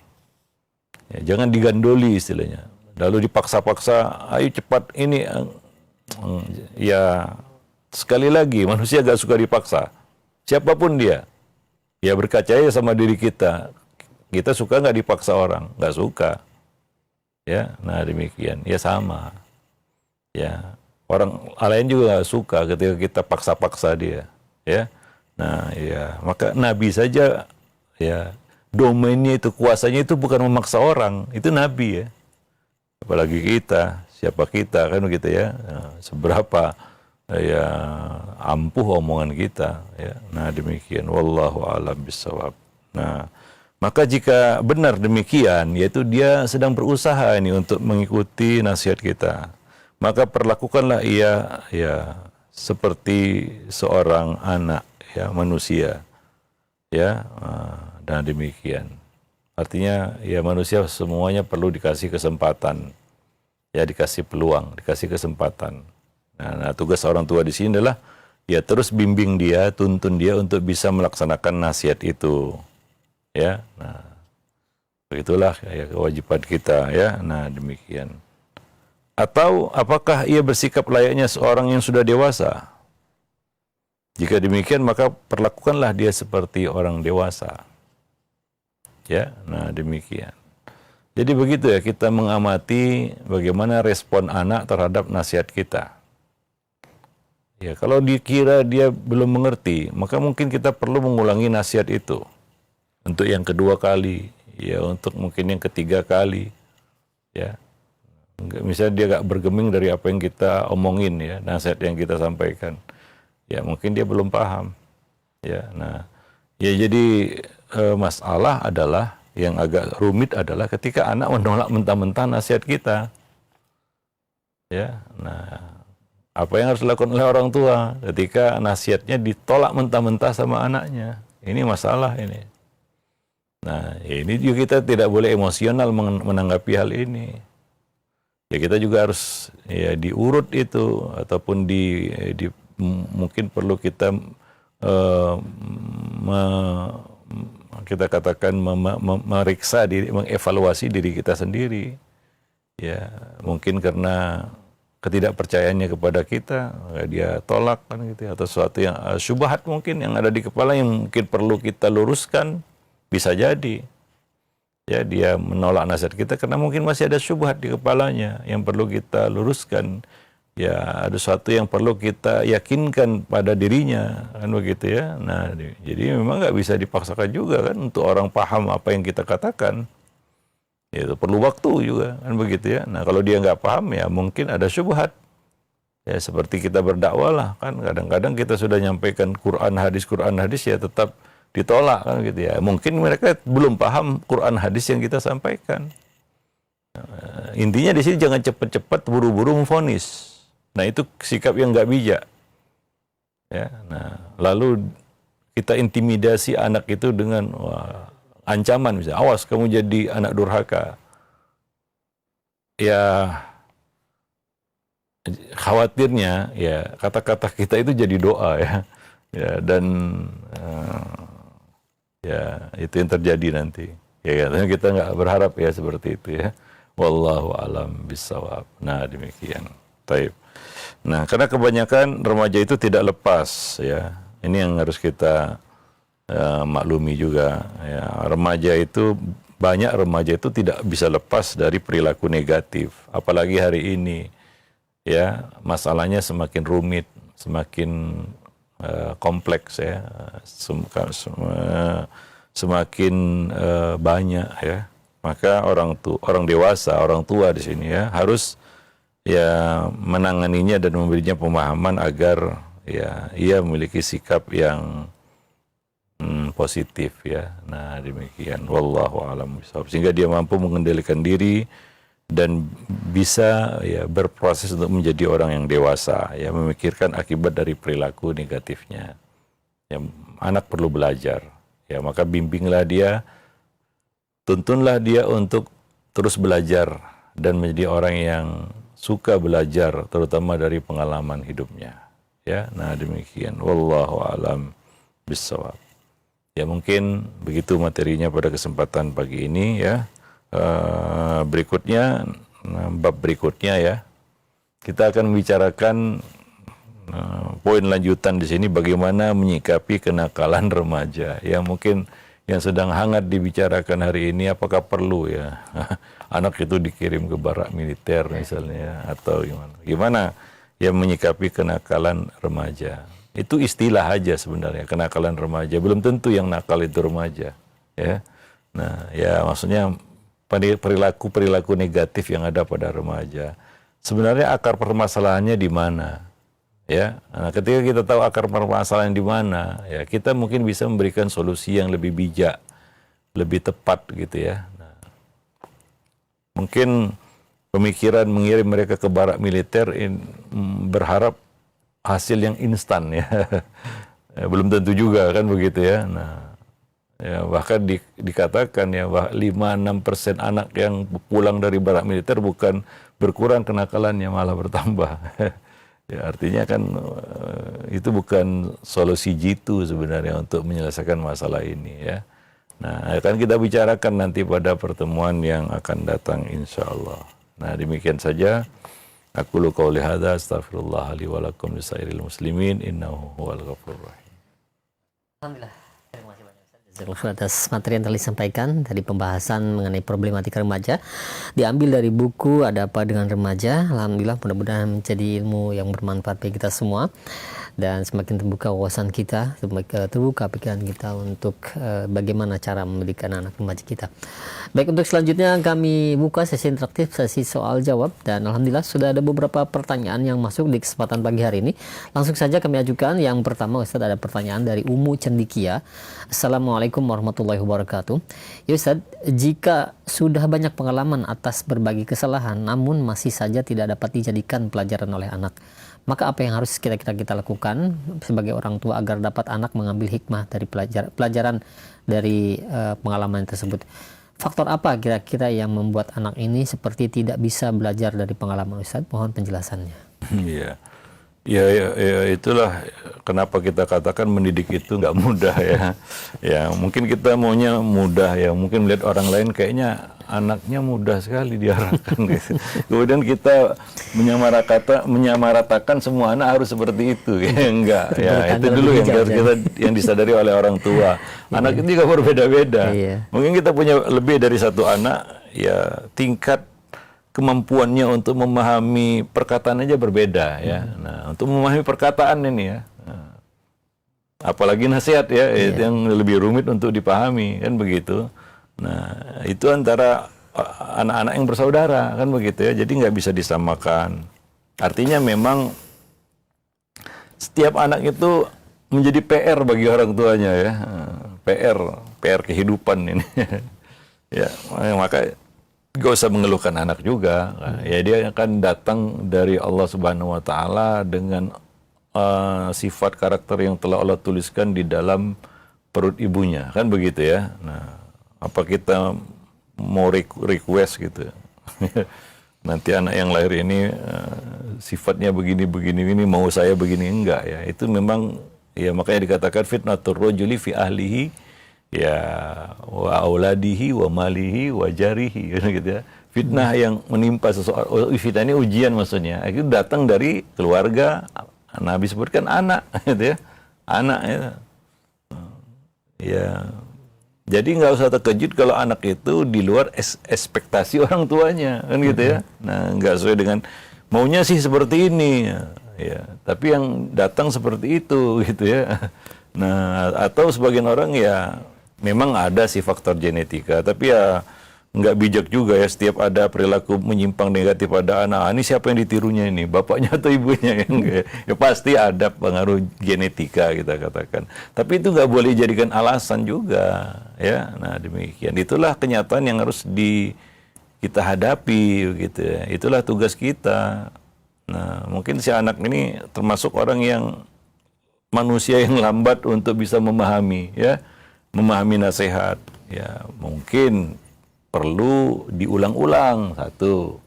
ya, jangan digandoli istilahnya. Lalu dipaksa-paksa, ayo cepat ini. Ya sekali lagi, manusia gak suka dipaksa, siapapun dia. Ya berkaca sama diri kita. Kita suka nggak dipaksa orang? Nggak suka. Ya, nah demikian. Ya sama. Ya, orang lain juga nggak suka ketika kita paksa-paksa dia, ya. Nah, ya, maka Nabi saja, ya, domainnya itu, kuasanya itu bukan memaksa orang, itu Nabi ya. Apalagi kita, siapa kita kan begitu ya. Nah, seberapa ya ampuh omongan kita, ya. Nah demikian. Wallahu a'lam bishawab. Nah, maka jika benar demikian, yaitu dia sedang berusaha ini untuk mengikuti nasihat kita, maka perlakukanlah ia ya seperti seorang anak ya, manusia ya. Dan demikian artinya ya manusia semuanya perlu dikasih kesempatan ya, dikasih peluang, dikasih kesempatan. Nah tugas orang tua di sini adalah ya terus bimbing dia, tuntun dia untuk bisa melaksanakan nasihat itu ya. Nah begitulah ya kewajiban kita ya. Nah demikian. Atau apakah ia bersikap layaknya seorang yang sudah dewasa? Jika demikian, maka perlakukanlah dia seperti orang dewasa. Ya, nah demikian. Jadi begitu ya, kita mengamati bagaimana respon anak terhadap nasihat kita. Ya, kalau dikira dia belum mengerti, maka mungkin kita perlu mengulangi nasihat itu. Untuk yang kedua kali, ya untuk mungkin yang ketiga kali. Ya. Misalnya dia gak bergeming dari apa yang kita omongin ya, nasihat yang kita sampaikan. Ya mungkin dia belum paham. Ya, nah, ya jadi masalah adalah yang agak rumit adalah ketika anak menolak mentah-mentah nasihat kita. Ya, nah, apa yang harus dilakukan oleh orang tua ketika nasihatnya ditolak mentah-mentah sama anaknya? Ini masalah ini. Nah, ini juga kita tidak boleh emosional menanggapi hal ini. Ya kita juga harus ya diurut itu ataupun mungkin perlu kita kita katakan meriksa diri, mengevaluasi diri kita sendiri. Ya, mungkin karena ketidakpercayaannya kepada kita, dia tolak kan gitu, atau sesuatu yang syubhat mungkin yang ada di kepala yang mungkin perlu kita luruskan, bisa jadi. Ya, dia menolak nasihat kita karena mungkin masih ada syubhat di kepalanya yang perlu kita luruskan. Ya, ada sesuatu yang perlu kita yakinkan pada dirinya, kan begitu ya. Nah, jadi memang nggak bisa dipaksakan juga kan untuk orang paham apa yang kita katakan. Ya, itu perlu waktu juga, kan begitu ya. Nah, kalau dia nggak paham ya mungkin ada syubhat. Ya, seperti kita berdakwah lah, kan kadang-kadang kita sudah nyampaikan Quran hadis ya tetap ditolak kan gitu ya. Mungkin mereka belum paham Quran hadis yang kita sampaikan. Intinya di sini jangan cepat-cepat buru-buru memvonis. Nah, itu sikap yang nggak bijak. Ya, nah, lalu kita intimidasi anak itu dengan ancaman misalnya, awas kamu jadi anak durhaka. Ya, khawatirnya ya kata-kata kita itu jadi doa ya. Ya, dan ya itu yang terjadi nanti. Ya, katanya kita nggak berharap ya seperti itu ya. Wallahu alam bisawab. Nah, demikian. Taib. Nah, karena kebanyakan remaja itu tidak lepas ya. Ini yang harus kita maklumi juga ya. Banyak remaja itu tidak bisa lepas dari perilaku negatif, apalagi hari ini. Ya, masalahnya semakin rumit, semakin kompleks ya. Semakin banyak ya. Maka orang dewasa, orang tua di sini ya harus ya menanganinya dan memberinya pemahaman agar ya ia memiliki sikap yang positif ya. Nah, demikian wallahu a'lam bishawab, sehingga dia mampu mengendalikan diri dan bisa ya berproses untuk menjadi orang yang dewasa ya, memikirkan akibat dari perilaku negatifnya. Ya, anak perlu belajar ya, maka bimbinglah dia, tuntunlah dia untuk terus belajar dan menjadi orang yang suka belajar, terutama dari pengalaman hidupnya. Ya, nah demikian. Wallahu a'lam bishawab. Ya, mungkin begitu materinya pada kesempatan pagi ini ya. Berikutnya, bab berikutnya ya, kita akan membicarakan poin lanjutan di sini, bagaimana menyikapi kenakalan remaja. Ya, mungkin yang sedang hangat dibicarakan hari ini, apakah perlu ya anak itu dikirim ke barak militer misalnya, atau gimana ya menyikapi kenakalan remaja. Itu istilah aja sebenarnya, kenakalan remaja, belum tentu yang nakal itu remaja ya. Nah ya, maksudnya perilaku negatif yang ada pada remaja, sebenarnya akar permasalahannya di mana ya. Nah, ketika kita tahu akar permasalahan di mana ya, kita mungkin bisa memberikan solusi yang lebih bijak, lebih tepat gitu ya. Nah, mungkin pemikiran mengirim mereka ke barak militer berharap hasil yang instan ya. Belum tentu juga kan begitu ya. Nah, ya bahkan dikatakan ya 5-6% anak yang pulang dari barak militer bukan berkurang kenakalannya, malah bertambah. Ya, artinya kan itu bukan solusi jitu sebenarnya untuk menyelesaikan masalah ini ya. Nah, akan kita bicarakan nanti pada pertemuan yang akan datang insyaallah. Nah, demikian saja. Aku lu qauli hadza, astaghfirullah li wa lakum lisairil muslimin, innahu huwal ghafurur rahim. Alhamdulillah. Terima kasih banyak Ustaz. Atas materi yang telah disampaikan dari pembahasan mengenai problematika remaja diambil dari buku Ada Apa Dengan Remaja. Alhamdulillah, mudah-mudahan menjadi ilmu yang bermanfaat bagi kita semua dan semakin terbuka wawasan kita, terbuka pikiran kita untuk bagaimana cara mendidik anak remaja kita. Baik, untuk selanjutnya kami buka sesi interaktif, sesi soal jawab, dan alhamdulillah sudah ada beberapa pertanyaan yang masuk di kesempatan pagi hari ini. Langsung saja kami ajukan. Yang pertama, Ustaz, ada pertanyaan dari Umu Cendikia. Assalamualaikum warahmatullahi wabarakatuh. Ya Ustaz, jika sudah banyak pengalaman atas berbagai kesalahan namun masih saja tidak dapat dijadikan pelajaran oleh anak, maka apa yang harus kita lakukan sebagai orang tua agar dapat anak mengambil hikmah dari pelajaran dari pengalaman tersebut? Faktor apa kira-kira yang membuat anak ini seperti tidak bisa belajar dari pengalaman, Ustaz? Mohon penjelasannya. Iya. Ya, itulah kenapa kita katakan mendidik itu nggak mudah ya. Ya, mungkin kita maunya mudah ya. Mungkin melihat orang lain kayaknya anaknya mudah sekali diarahkan gitu. Kemudian kita menyamaratakan semua anak harus seperti itu. Ya enggak. Ya, itu dulu yang harus yang disadari oleh orang tua. Anak itu juga berbeda-beda. Mungkin kita punya lebih dari satu anak, ya tingkat kemampuannya untuk memahami perkataan aja berbeda ya. Nah, untuk memahami perkataan ini ya, apalagi nasihat ya, itu yang lebih rumit untuk dipahami kan begitu. Nah, itu antara anak-anak yang bersaudara kan begitu ya. Jadi nggak bisa disamakan. Artinya memang setiap anak itu menjadi PR bagi orang tuanya ya. PR kehidupan ini. Ya, maka gak usah mengeluhkan anak juga. Ya, dia akan datang dari Allah Subhanahu wa taala dengan sifat karakter yang telah Allah tuliskan di dalam perut ibunya, kan begitu ya. Nah, apa kita mau request gitu. Nanti anak yang lahir ini sifatnya begini ini mau saya begini, enggak ya. Itu memang ya makanya dikatakan fitnatur rajuli fi ahlihi ya wa auladihi wa malihi wa jarihi gitu ya. Fitnah yang menimpa seseorang, fitnah ini ujian maksudnya. Itu datang dari keluarga. Nabi sebutkan anak gitu ya. Anak ya. Ya. Jadi nggak usah terkejut kalau anak itu di luar ekspektasi orang tuanya kan gitu ya. Nah, nggak sesuai dengan maunya sih seperti ini ya. Tapi yang datang seperti itu gitu ya. Nah, atau sebagian orang ya memang ada sih faktor genetika, tapi ya nggak bijak juga ya setiap ada perilaku menyimpang negatif pada anak. Ini siapa yang ditirunya ini? Bapaknya atau ibunya? Ya pasti ada pengaruh genetika kita katakan. Tapi itu nggak boleh dijadikan alasan juga ya. Nah demikian. Itulah kenyataan yang harus kita hadapi gitu ya. Itulah tugas kita. Nah mungkin si anak ini termasuk orang yang manusia yang lambat untuk bisa memahami ya. Memahami nasihat, ya mungkin perlu diulang-ulang satu.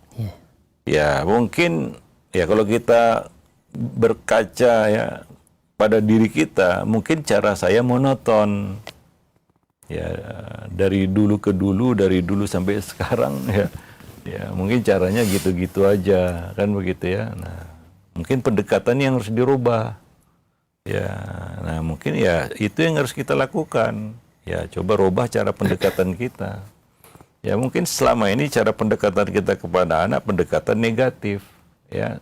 Ya mungkin ya kalau kita berkaca ya pada diri kita, mungkin cara saya monoton. Ya dari dulu ke dulu, dari dulu sampai sekarang ya. Ya mungkin caranya gitu-gitu aja kan begitu ya. Nah mungkin pendekatan yang harus dirubah. Ya, nah mungkin ya itu yang harus kita lakukan. Ya, coba rubah cara pendekatan kita. Ya, mungkin selama ini cara pendekatan kita kepada anak pendekatan negatif. Ya,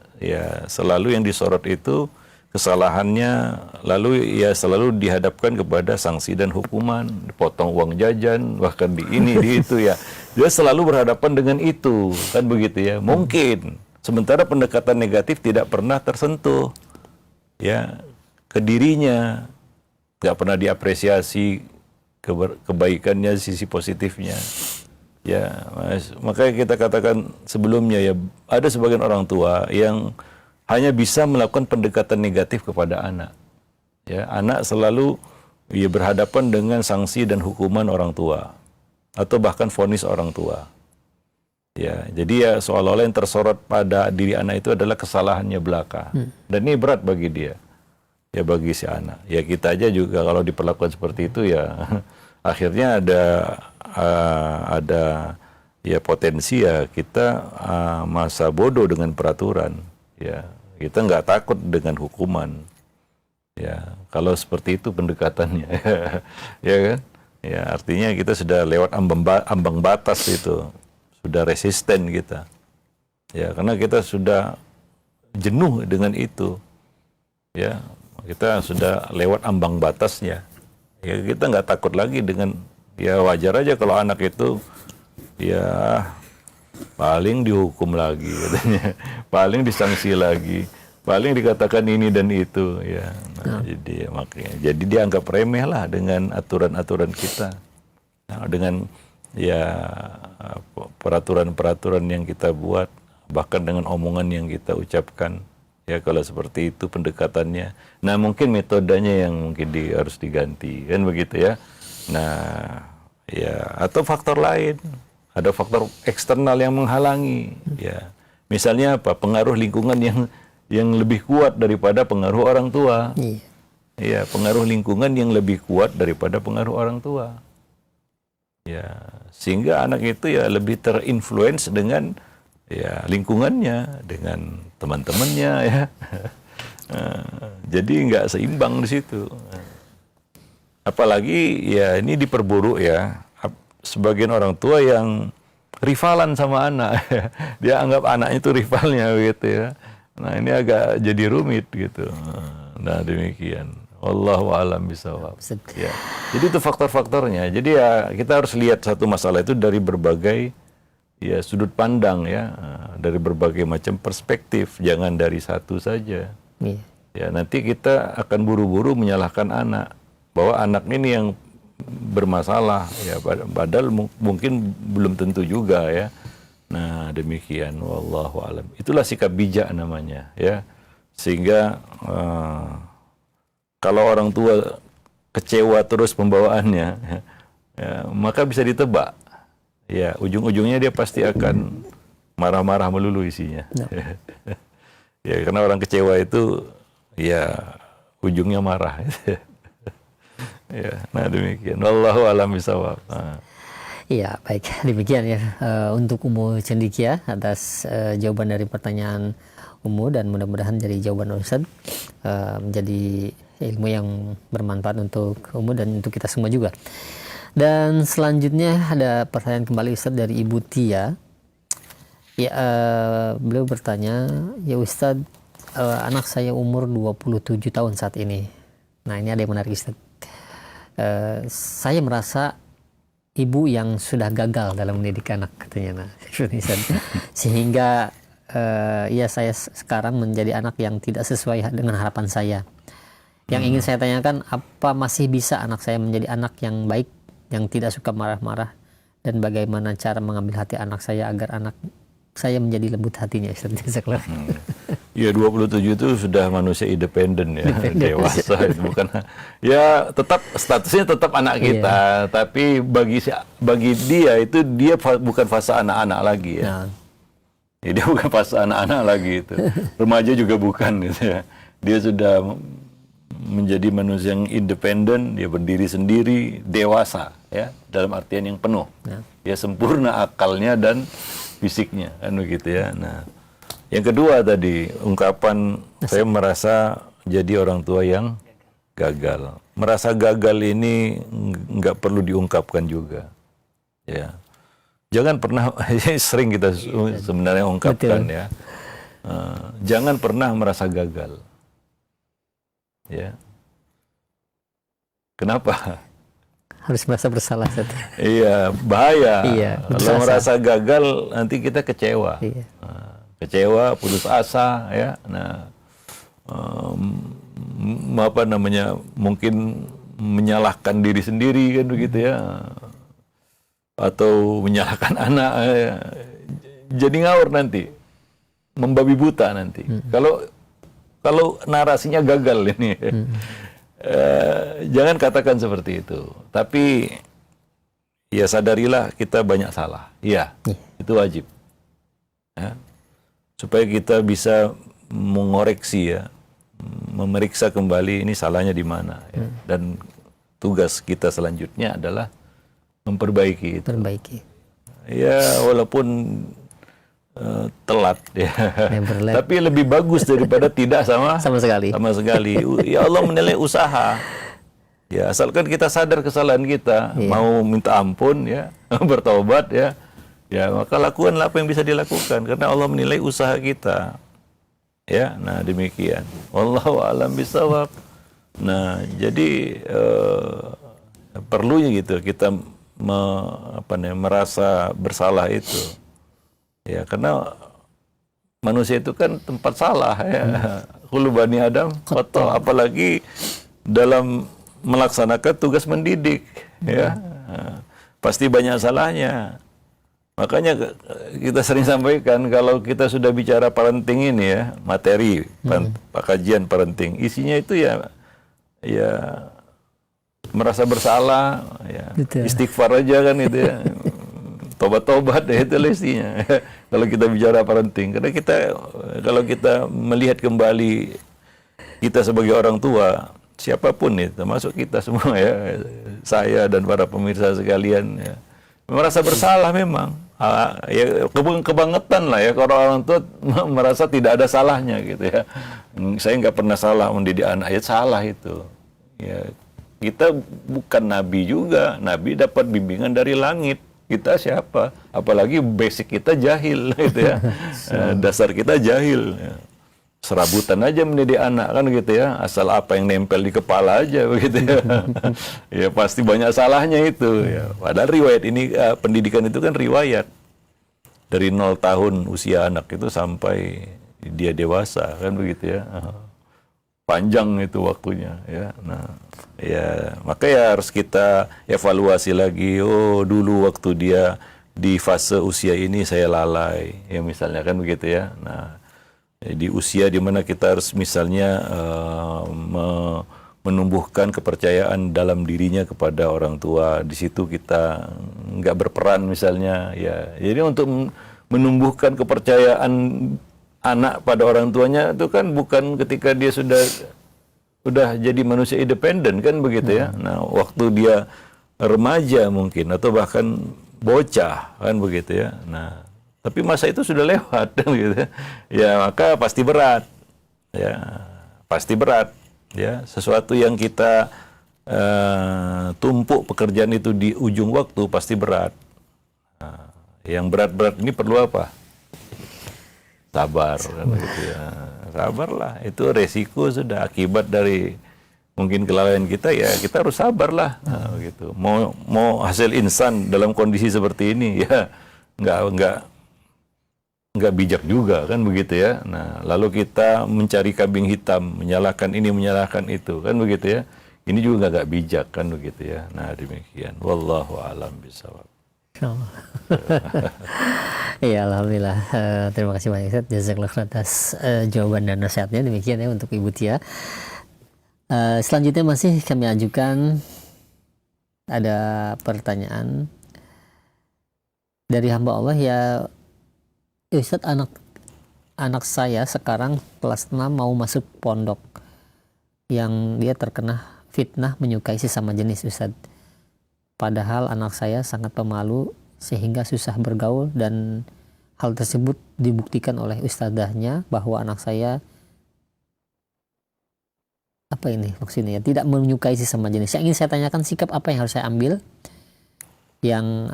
selalu yang disorot itu kesalahannya, lalu ya selalu dihadapkan kepada sanksi dan hukuman, dipotong uang jajan, bahkan di ini di itu ya. Dia selalu berhadapan dengan itu, kan begitu ya. Mungkin sementara pendekatan negatif tidak pernah tersentuh. Ya, ke dirinya, nggak pernah diapresiasi kebaikannya, sisi positifnya. Ya, makanya kita katakan sebelumnya ya, ada sebagian orang tua yang hanya bisa melakukan pendekatan negatif kepada anak. Ya, anak selalu ya, berhadapan dengan sanksi dan hukuman orang tua, atau bahkan vonis orang tua. Ya, jadi ya seolah-olah yang tersorot pada diri anak itu adalah kesalahannya belaka, dan ini berat bagi dia. Ya bagi si anak. Ya kita aja juga kalau diperlakukan seperti itu ya akhirnya ada ya potensi ya kita masa bodoh dengan peraturan. Ya kita nggak takut dengan hukuman. Ya kalau seperti itu pendekatannya, ya kan. Ya, artinya kita sudah lewat ambang batas itu, sudah resisten kita. Ya, karena kita sudah jenuh dengan itu. Ya, kita sudah lewat ambang batasnya. Ya, kita nggak takut lagi dengan, ya wajar aja kalau anak itu ya paling dihukum lagi katanya, paling disanksi lagi, paling dikatakan ini dan itu, ya. Nah, jadi makanya, jadi dianggap remeh lah dengan aturan-aturan kita, nah, dengan ya peraturan-peraturan yang kita buat, bahkan dengan omongan yang kita ucapkan. Ya, kalau seperti itu pendekatannya. Nah, mungkin metodenya yang mungkin harus diganti, kan begitu ya. Nah, ya, atau faktor lain. Ada faktor eksternal yang menghalangi, ya. Misalnya apa? Pengaruh lingkungan yang lebih kuat daripada pengaruh orang tua. Iya. Ya, pengaruh lingkungan yang lebih kuat daripada pengaruh orang tua. Ya, sehingga anak itu ya lebih terinfluence dengan ya lingkungannya, dengan teman-temannya, ya. Jadi nggak seimbang di situ. Apalagi ya ini diperburuk ya. Sebagian orang tua yang rivalan sama anak, dia anggap anaknya itu rivalnya gitu ya. Nah, ini agak jadi rumit gitu. Nah, demikian. Wallahu a'lam bishawab. Ya. Jadi itu faktor-faktornya. Jadi ya kita harus lihat satu masalah itu dari berbagai ya sudut pandang ya, dari berbagai macam perspektif, jangan dari satu saja. Iya. Ya, nanti kita akan buru-buru menyalahkan anak bahwa anak ini yang bermasalah, ya padahal mungkin belum tentu juga ya. Nah, demikian, wallahu alam. Itulah sikap bijak namanya ya. Sehingga kalau orang tua kecewa terus pembawaannya ya, maka bisa ditebak. Ya, ujung-ujungnya dia pasti akan marah-marah melulu isinya. No. Ya, karena orang kecewa itu ya ujungnya marah. Ya, nah demikian. Wallahu a'lam bishawab. Iya, baik. Demikian ya untuk Umu Cendikia atas jawaban dari pertanyaan Umu, dan mudah-mudahan dari jawaban Ustaz menjadi ilmu yang bermanfaat untuk Umu dan untuk kita semua juga. Dan selanjutnya ada pertanyaan kembali Ustaz dari Ibu Tia. Ya, beliau bertanya, ya Ustaz, anak saya umur 27 tahun saat ini. Nah, ini ada yang menarik Ustaz. Saya merasa ibu yang sudah gagal dalam mendidik anak, katanya. Nah, sehingga ya saya sekarang menjadi anak yang tidak sesuai dengan harapan saya. Yang ingin saya tanyakan, apa masih bisa anak saya menjadi anak yang baik, yang tidak suka marah-marah, dan bagaimana cara mengambil hati anak saya agar anak saya menjadi lembut hatinya, Ustaz? Ya, 27 itu sudah manusia independen ya, dewasa itu bukan. Ya, tetap statusnya tetap anak kita, tapi bagi dia itu dia bukan fase anak-anak lagi ya. Ya, dia bukan fase anak-anak lagi itu. Remaja juga bukan gitu ya. Dia sudah menjadi manusia yang independen, dia berdiri sendiri, dewasa ya, dalam artian yang penuh. Ya, sempurna akalnya dan fisiknya, kan begitu ya. Nah, yang kedua tadi, ungkapan saya merasa jadi orang tua yang gagal. Merasa gagal ini nggak perlu diungkapkan juga. Ya, jangan pernah, sering kita sebenarnya ungkapkan. Betul. Ya. Jangan pernah merasa gagal. Ya. Kenapa? Harus merasa bersalah. Iya, bahaya. Iya, kalau merasa gagal nanti kita kecewa. Iya. Kecewa, putus asa, ya. Nah, apa namanya? Mungkin menyalahkan diri sendiri kan begitu ya, atau menyalahkan anak. Ya. Jadi ngawur nanti, membabi buta nanti. Kalau narasinya gagal ini, jangan katakan seperti itu. Tapi ya sadarilah kita banyak salah. Iya, itu wajib. Ya. Supaya kita bisa mengoreksi ya, memeriksa kembali ini salahnya di mana. Ya. Dan tugas kita selanjutnya adalah memperbaiki itu. Perbaiki. Ya, walaupun telat ya. Tapi lebih bagus daripada tidak sama sekali. Sama sekali. Ya, Allah menilai usaha. Ya, asalkan kita sadar kesalahan kita, mau minta ampun ya, bertobat ya. Ya, maka lakukanlah apa yang bisa dilakukan karena Allah menilai usaha kita. Ya, nah demikian. Wallahu a'lam bishawab. Nah, jadi perlunya gitu kita merasa bersalah itu. Ya, karena manusia itu kan tempat salah ya. Kullu bani Adam khata', apalagi dalam melaksanakan tugas mendidik ya. Pasti banyak salahnya. Makanya kita sering sampaikan kalau kita sudah bicara parenting ini ya, materi kajian parenting, isinya itu ya merasa bersalah ya. Istighfar aja kan itu ya. Tobat-tobat ya, itu isinya. Kalau kita bicara parenting, karena kalau kita melihat kembali kita sebagai orang tua, siapapun itu, termasuk kita semua ya, saya dan para pemirsa sekalian ya, merasa bersalah memang. Ya kebangetan lah ya kalau orang tua merasa tidak ada salahnya gitu ya. Saya nggak pernah salah mendidik anak, ya salah itu. Ya kita bukan nabi juga, nabi dapat bimbingan dari langit. Kita siapa? Apalagi basic kita jahil gitu ya. Dasar kita jahil. Ya. Serabutan aja mendidik anak kan gitu ya, asal apa yang nempel di kepala aja begitu ya. Ya pasti banyak salahnya itu ya. Padahal riwayat ini pendidikan itu kan riwayat dari 0 tahun usia anak itu sampai dia dewasa kan begitu ya. Panjang itu waktunya ya. Nah, ya maka ya harus kita evaluasi lagi. Oh, dulu waktu dia di fase usia ini saya lalai ya misalnya kan begitu ya. Nah, di usia di mana kita harus misalnya menumbuhkan kepercayaan dalam dirinya kepada orang tua, di situ kita nggak berperan misalnya ya. Jadi untuk menumbuhkan kepercayaan anak pada orang tuanya itu kan bukan ketika dia sudah jadi manusia independen kan begitu ya. Nah, waktu dia remaja mungkin atau bahkan bocah kan begitu ya. Nah, tapi masa itu sudah lewat kan gitu. Ya, maka pasti berat. Ya, pasti berat ya. Sesuatu yang kita tumpuk pekerjaan itu di ujung waktu pasti berat. Nah, yang berat-berat ini perlu apa? Sabar kan gitu ya. Sabarlah, itu resiko sudah akibat dari mungkin kelalaian kita ya, kita harus sabarlah. Nah, gitu. Mau hasil insan dalam kondisi seperti ini ya nggak bijak juga kan begitu ya. Nah, lalu kita mencari kambing hitam, menyalahkan ini, menyalahkan itu kan begitu ya. Ini juga nggak bijak kan begitu ya. Nah, demikian. Wallahu a'lam bishawab. Ya, alhamdulillah. Terima kasih banyak Ustaz. Jazakallah atas jawaban dan nasihatnya. Demikian ya untuk Ibu Tia. Selanjutnya masih kami ajukan ada pertanyaan dari hamba Allah ya. Ustaz, anak saya sekarang kelas 6 mau masuk pondok yang dia terkena fitnah menyukai sesama jenis Ustaz. Padahal anak saya sangat pemalu sehingga susah bergaul, dan hal tersebut dibuktikan oleh ustadzahnya bahwa anak saya apa ini maksudnya ya, tidak menyukai sesama jenis. Yang ingin saya tanyakan, sikap apa yang harus saya ambil yang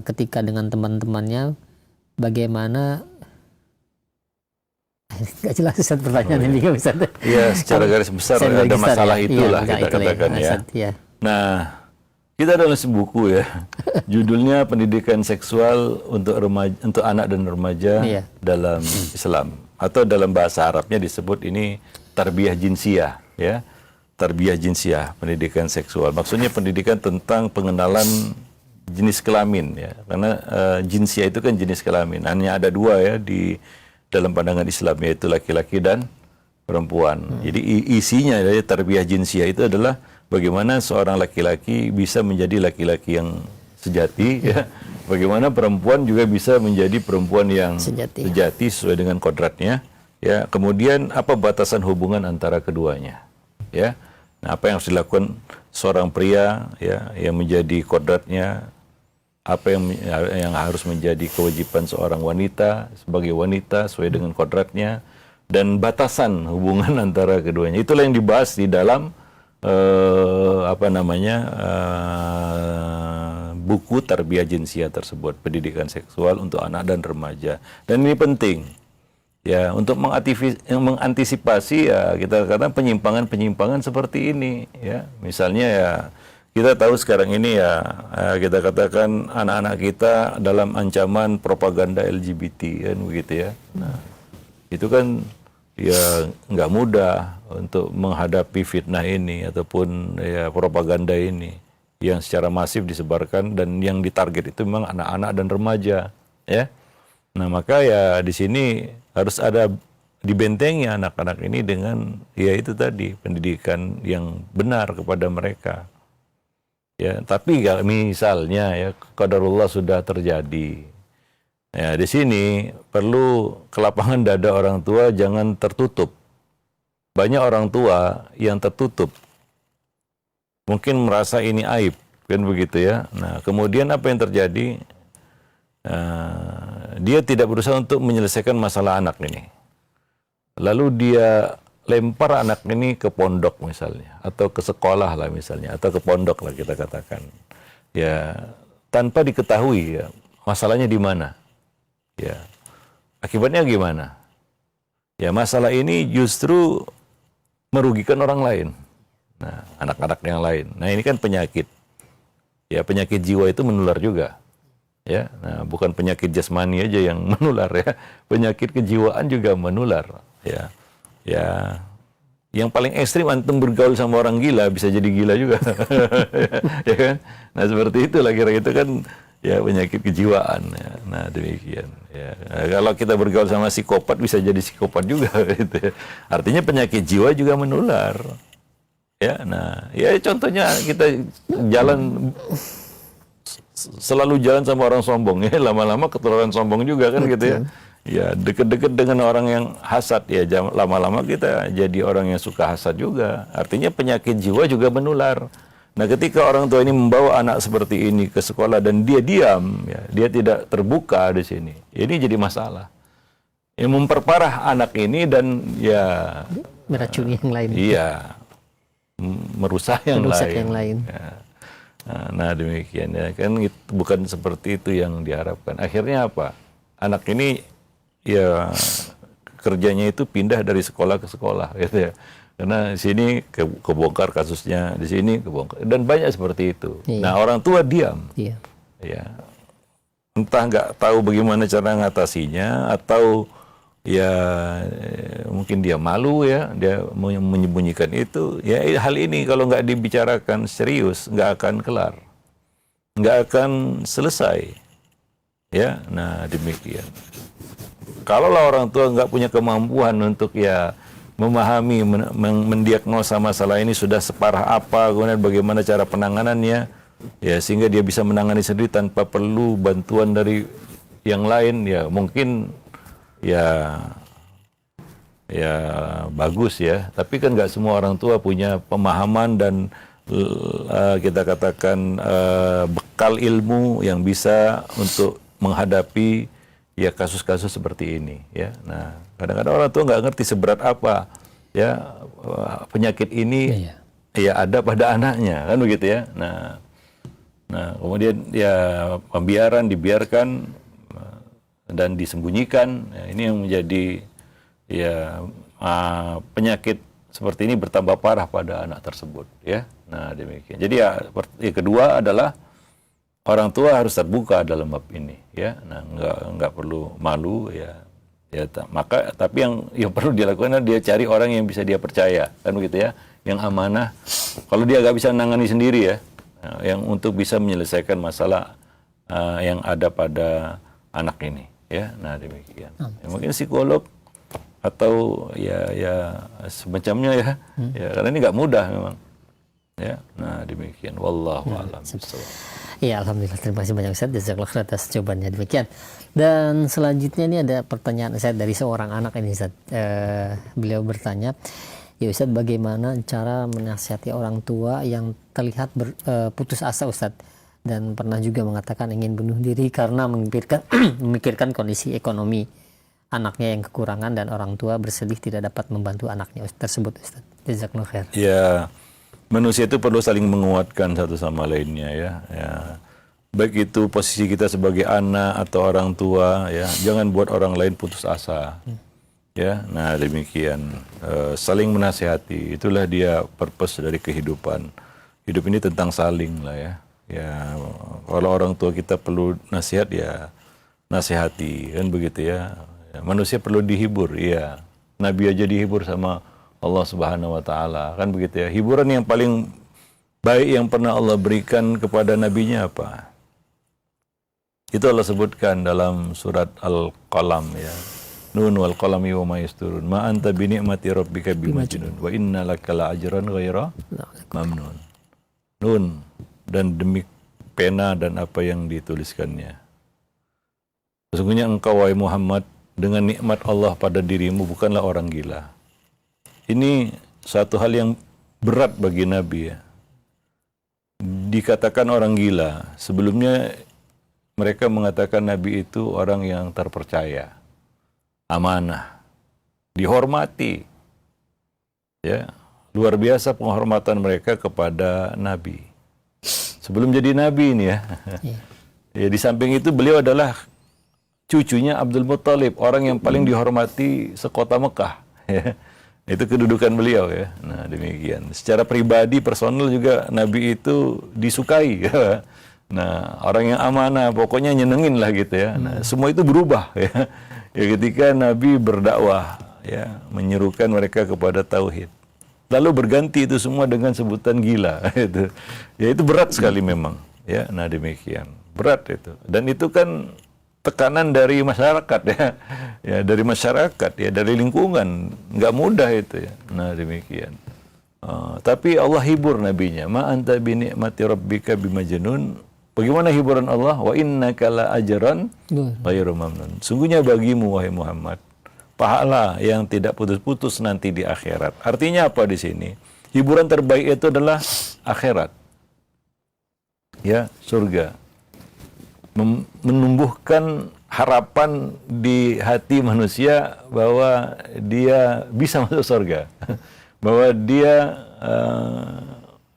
ketika dengan teman-temannya, bagaimana? Nggak jelas Ustaz pertanyaan ini Ustaz. Ya, secara garis besar ada masalah ya. Itulah kita katakan ya. Ya. Nah, kita ada nulis buku ya, judulnya Pendidikan Seksual untuk anak dan remaja dalam Islam, atau dalam bahasa Arabnya disebut ini tarbiyah jinsiyah ya, tarbiyah jinsiyah, pendidikan seksual. Maksudnya pendidikan tentang pengenalan jenis kelamin ya, karena jinsiyah itu kan jenis kelamin. Hanya ada 2 ya di dalam pandangan Islam, yaitu laki-laki dan perempuan. Jadi isinya dari tarbiyah jinsiyah itu adalah bagaimana seorang laki-laki bisa menjadi laki-laki yang sejati ya. Bagaimana perempuan juga bisa menjadi perempuan yang sejati sesuai dengan kodratnya ya. Kemudian apa batasan hubungan antara keduanya ya. Nah, apa yang harus dilakukan seorang pria ya yang menjadi kodratnya, apa yang harus menjadi kewajiban seorang wanita sebagai wanita sesuai dengan kodratnya, dan batasan hubungan antara keduanya. Itulah yang dibahas di dalam buku tarbiyah jinsiyah tersebut, pendidikan seksual untuk anak dan remaja. Dan ini penting ya untuk mengantisipasi ya kita katakan penyimpangan seperti ini ya. Misalnya ya kita tahu sekarang ini ya kita katakan anak-anak kita dalam ancaman propaganda LGBT kan begitu ya. Nah, itu kan ya nggak mudah untuk menghadapi fitnah ini ataupun ya propaganda ini yang secara masif disebarkan dan yang ditarget itu memang anak-anak dan remaja ya. Nah, maka ya di sini harus ada dibentengi anak-anak ini dengan ya itu tadi pendidikan yang benar kepada mereka. Ya, tapi ya, misalnya ya qadarullah sudah terjadi. Ya, di sini perlu kelapangan dada orang tua jangan tertutup. Banyak orang tua yang tertutup. Mungkin merasa ini aib, kan begitu ya. Nah, kemudian apa yang terjadi? Dia tidak berusaha untuk menyelesaikan masalah anak ini. Lalu dia lempar anak ini ke pondok misalnya, atau ke sekolah lah misalnya, atau ke pondok lah kita katakan. Ya, tanpa diketahui ya, masalahnya di mana. Ya, akibatnya gimana? Ya, masalah ini justru merugikan orang lain. Nah, anak-anak yang lain. Nah, ini kan penyakit. Ya, penyakit jiwa itu menular juga. Ya, nah, bukan penyakit jasmani aja yang menular ya. Penyakit kejiwaan juga menular. Ya, ya. Yang paling ekstrim antum bergaul sama orang gila bisa jadi gila juga. Ya kan? Nah, seperti itulah kira-kira itu kan ya penyakit kejiwaan. Ya. Nah, demikian. Ya. Nah, kalau kita bergaul sama psikopat bisa jadi psikopat juga. Gitu ya. Artinya penyakit jiwa juga menular. Ya, nah, ya contohnya kita selalu jalan sama orang sombong ya, lama-lama ketularan sombong juga kan. Betul. Gitu ya. Ya, deket-deket dengan orang yang hasad ya, lama-lama kita jadi orang yang suka hasad juga. Artinya penyakit jiwa juga menular. Nah, ketika orang tua ini membawa anak seperti ini ke sekolah dan dia diam, ya, dia tidak terbuka di sini, ini jadi masalah. Yang memperparah anak ini dan ya meracuni yang lain. Iya. Merusak yang lain. Ya. Nah, demikian ya kan bukan seperti itu yang diharapkan. Akhirnya apa? Anak ini ya kerjanya itu pindah dari sekolah ke sekolah gitu ya. Karena di sini kebongkar kasusnya, di sini kebongkar dan banyak seperti itu. Iya. Nah, orang tua diam. Iya. Ya. Entah nggak tahu bagaimana cara ngatasinya atau ya mungkin dia malu ya, dia menyembunyikan itu. Ya hal ini kalau nggak dibicarakan serius nggak akan kelar, nggak akan selesai. Ya, nah demikian. Kalau orang tua nggak punya kemampuan untuk ya memahami, mendiagnosa masalah ini sudah separah apa, kemudian bagaimana cara penanganannya, ya sehingga dia bisa menangani sendiri tanpa perlu bantuan dari yang lain, ya mungkin ya bagus ya, tapi kan nggak semua orang tua punya pemahaman dan kita katakan bekal ilmu yang bisa untuk menghadapi ya kasus-kasus seperti ini ya. Nah, kadang-kadang orang tua nggak ngerti seberat apa ya penyakit ini ya ada pada anaknya kan begitu ya. Nah kemudian ya dibiarkan dan disembunyikan, ya, ini yang menjadi ya penyakit seperti ini bertambah parah pada anak tersebut ya. Nah, demikian. Jadi ya yang kedua adalah orang tua harus terbuka dalam bab ini ya. Nah, nggak perlu malu ya. Tapi yang perlu dilakukan adalah dia cari orang yang bisa dia percaya kan begitu ya, yang amanah. Kalau dia nggak bisa menangani sendiri ya, yang untuk bisa menyelesaikan masalah yang ada pada anak ini. Ya, nah demikian. Ya, mungkin psikolog atau ya semacamnya ya. Ya karena ini nggak mudah memang. Ya, nah demikian. Wallahu a'lam bishawab. Ya, alhamdulillah, terima kasih banyak Ustaz. Jazakallahu khairan atas jawabannya. Demikian. Dan selanjutnya ini ada pertanyaan Ustaz dari seorang anak ini Ustaz. Beliau bertanya, ya Ustaz, bagaimana cara menasihati orang tua yang terlihat putus asa Ustaz, dan pernah juga mengatakan ingin bunuh diri karena memikirkan kondisi ekonomi anaknya yang kekurangan dan orang tua bersedih tidak dapat membantu anaknya tersebut Ustaz. Jazakallahu khair. Ya, manusia itu perlu saling menguatkan satu sama lainnya ya. Baik itu posisi kita sebagai anak atau orang tua ya, jangan buat orang lain putus asa. Ya, nah demikian saling menasihati, itulah dia purpose dari kehidupan. Hidup ini tentang saling lah ya. Ya, kalau orang tua kita perlu nasihat ya nasihati kan begitu ya. Manusia perlu dihibur, iya. Nabi aja dihibur sama Allah Subhanahu wa taala, kan begitu ya. Hiburan yang paling baik yang pernah Allah berikan kepada nabinya apa? Itu Allah sebutkan dalam surat Al-Qalam ya. Nun wal qalami wa ma yasturun. Ma anta bi ni'mati rabbika bimajnun wa inna laka la ajran ghaira mamnun. Nun, dan demi pena dan apa yang dituliskannya. Sesungguhnya engkau wahai Muhammad dengan nikmat Allah pada dirimu bukanlah orang gila. Ini satu hal yang berat bagi Nabi ya. Dikatakan orang gila. Sebelumnya mereka mengatakan Nabi itu orang yang terpercaya, amanah, dihormati. Ya, luar biasa penghormatan mereka kepada Nabi. Sebelum jadi Nabi ini ya. Ya, di samping itu beliau adalah cucunya Abdul Muttalib, orang yang paling dihormati sekota Mekah. Ya. Itu kedudukan beliau ya. Nah demikian. Secara pribadi, personal juga Nabi itu disukai. Ya. Nah orang yang amanah, pokoknya nyenengin lah gitu ya. Nah semua itu berubah ya. Ya ketika Nabi berdakwah, ya menyerukan mereka kepada tauhid. Lalu berganti itu semua dengan sebutan gila. Itu. Ya itu berat sekali memang. Ya, nah demikian. Berat itu. Dan itu kan tekanan dari masyarakat ya. Ya dari masyarakat ya, dari lingkungan. Nggak mudah itu ya. Nah demikian. Tapi Allah hibur nabinya. Ma anta bi ni'mati rabbika bimajnun. Bagaimana hiburan Allah? Wa innaka la ajran ghairu mamnun. Sungguhnya bagimu wahai Muhammad pahala yang tidak putus-putus nanti di akhirat. Artinya apa di sini? Hiburan terbaik itu adalah akhirat. Ya, surga. Menumbuhkan harapan di hati manusia bahwa dia bisa masuk surga. Bahwa dia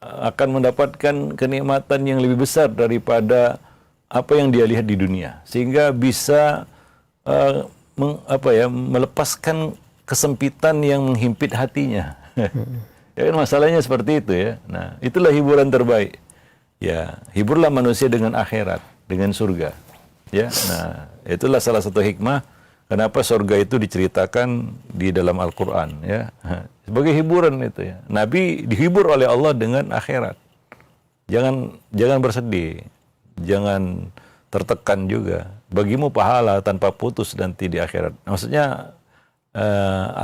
akan mendapatkan kenikmatan yang lebih besar daripada apa yang dia lihat di dunia, sehingga bisa melepaskan kesempitan yang menghimpit hatinya. Ya kan masalahnya seperti itu ya. Nah, itulah hiburan terbaik. Ya, hiburlah manusia dengan akhirat, dengan surga. Ya, nah itulah salah satu hikmah kenapa surga itu diceritakan di dalam Al-Quran ya. Sebagai hiburan itu ya. Nabi dihibur oleh Allah dengan akhirat. Jangan bersedih. Jangan tertekan juga. Bagimu pahala tanpa putus nanti di akhirat. Maksudnya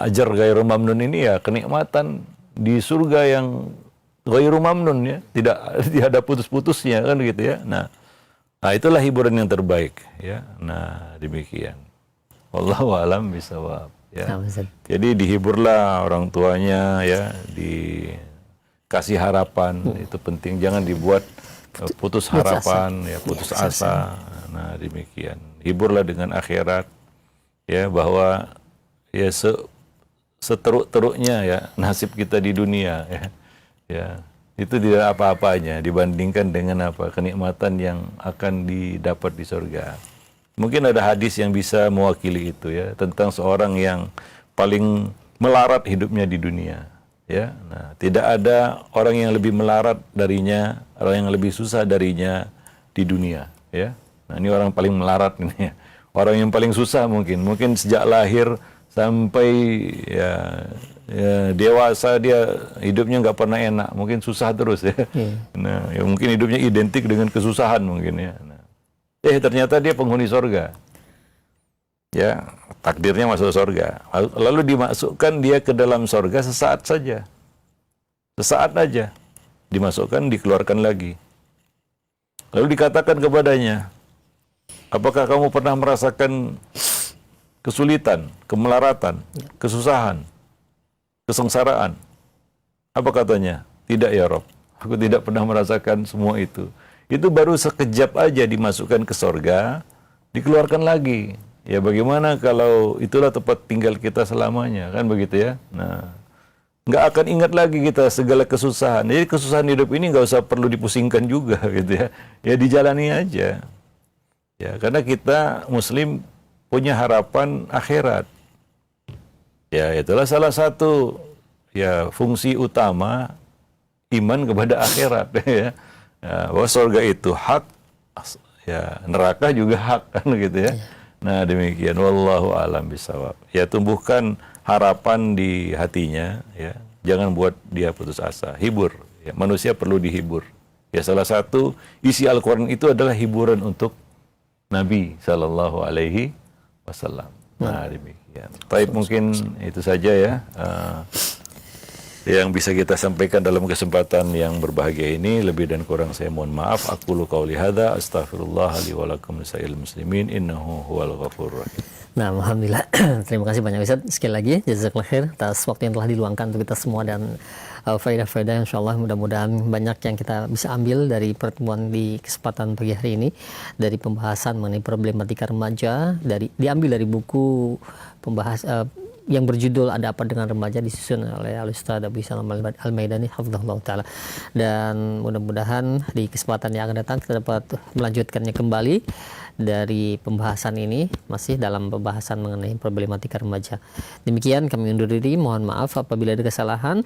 ajar ghairu mamnun ini ya kenikmatan di surga yang ghairu mamnun ya. Tidak ada putus-putusnya kan gitu ya. Nah, itulah hiburan yang terbaik ya. Nah, demikian. Wallahu a'lam bishawab. Ya. Jadi dihiburlah orang tuanya ya, dikasih harapan, itu penting, jangan dibuat putus harapan ya, putus asa. Nah, demikian. Hiburlah dengan akhirat ya, bahwa ya seteruk-teruknya ya nasib kita di dunia ya. Ya, itu tidak apa-apanya dibandingkan dengan apa kenikmatan yang akan didapat di surga. Mungkin ada hadis yang bisa mewakili itu ya, tentang seorang yang paling melarat hidupnya di dunia ya. Nah, tidak ada orang yang lebih melarat darinya, orang yang lebih susah darinya di dunia ya. Nah, ini orang paling melarat ini ya. Orang yang paling susah mungkin sejak lahir sampai ya dewasa dia hidupnya nggak pernah enak, mungkin susah terus ya. Nah, ya mungkin hidupnya identik dengan kesusahan mungkin ya. Ternyata dia penghuni sorga. Ya, takdirnya masuk sorga. Lalu dimasukkan dia ke dalam sorga sesaat saja. Sesaat aja. Dimasukkan, dikeluarkan lagi. Lalu dikatakan kepadanya, apakah kamu pernah merasakan kesulitan, kemelaratan, kesusahan, kesengsaraan? Apa katanya? Tidak ya Rob. Aku tidak pernah merasakan semua itu. Itu baru sekejap aja dimasukkan ke sorga, dikeluarkan lagi. Ya bagaimana kalau itulah tempat tinggal kita selamanya, kan begitu ya. Nah, nggak akan ingat lagi kita segala kesusahan. Jadi kesusahan hidup ini nggak usah perlu dipusingkan juga gitu ya. Ya dijalani aja. Ya, karena kita Muslim punya harapan akhirat. Ya, itulah salah satu ya fungsi utama iman kepada akhirat ya. Ya, bahwa surga itu hak, ya neraka juga hak kan gitu ya. Nah, demikian wallahu alam bisawab. Ya, tumbuhkan harapan di hatinya ya. Jangan buat dia putus asa. Hibur. Ya, manusia perlu dihibur. Ya, salah satu isi Al-Qur'an itu adalah hiburan untuk Nabi sallallahu alaihi wasallam. Nah, demikian. Baik, mungkin itu saja ya. Yang bisa kita sampaikan dalam kesempatan yang berbahagia ini. Lebih dan kurang saya mohon maaf. Aqulu qauli hadza astaghfirullah li wa lakum lisa'il muslimin innahu huwal ghafurur rahim. Nah, alhamdulillah. Terima kasih banyak Ustaz. Sekali lagi jazakallahu khair atas waktu yang telah diluangkan untuk kita semua dan faedah-faedah insyaallah mudah-mudahan banyak yang kita bisa ambil dari pertemuan di kesempatan pagi hari ini, dari pembahasan mengenai problematika remaja, diambil dari buku pembahas yang berjudul Ada Apa Dengan Remaja, disusun oleh Al-Ustaz Abu Salam Al-Maidani hafizahullah taala. Dan mudah-mudahan di kesempatan yang akan datang kita dapat melanjutkannya kembali dari pembahasan ini, masih dalam pembahasan mengenai problematika remaja. Demikian kami undur diri, mohon maaf apabila ada kesalahan.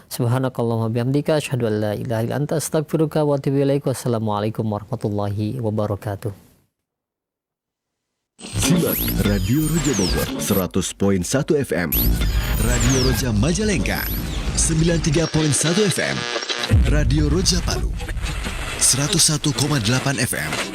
Subhanakallahumma bihamdika asyhadu an la ilaha illa anta astaghfiruka wa atubu ilaik. Wassalamualaikum warahmatullahi wabarakatuh. Simak Radio Roja Bogor 100.1 FM, Radio Roja Majalengka 93.1 FM, Radio Roja Palu 101,8 FM.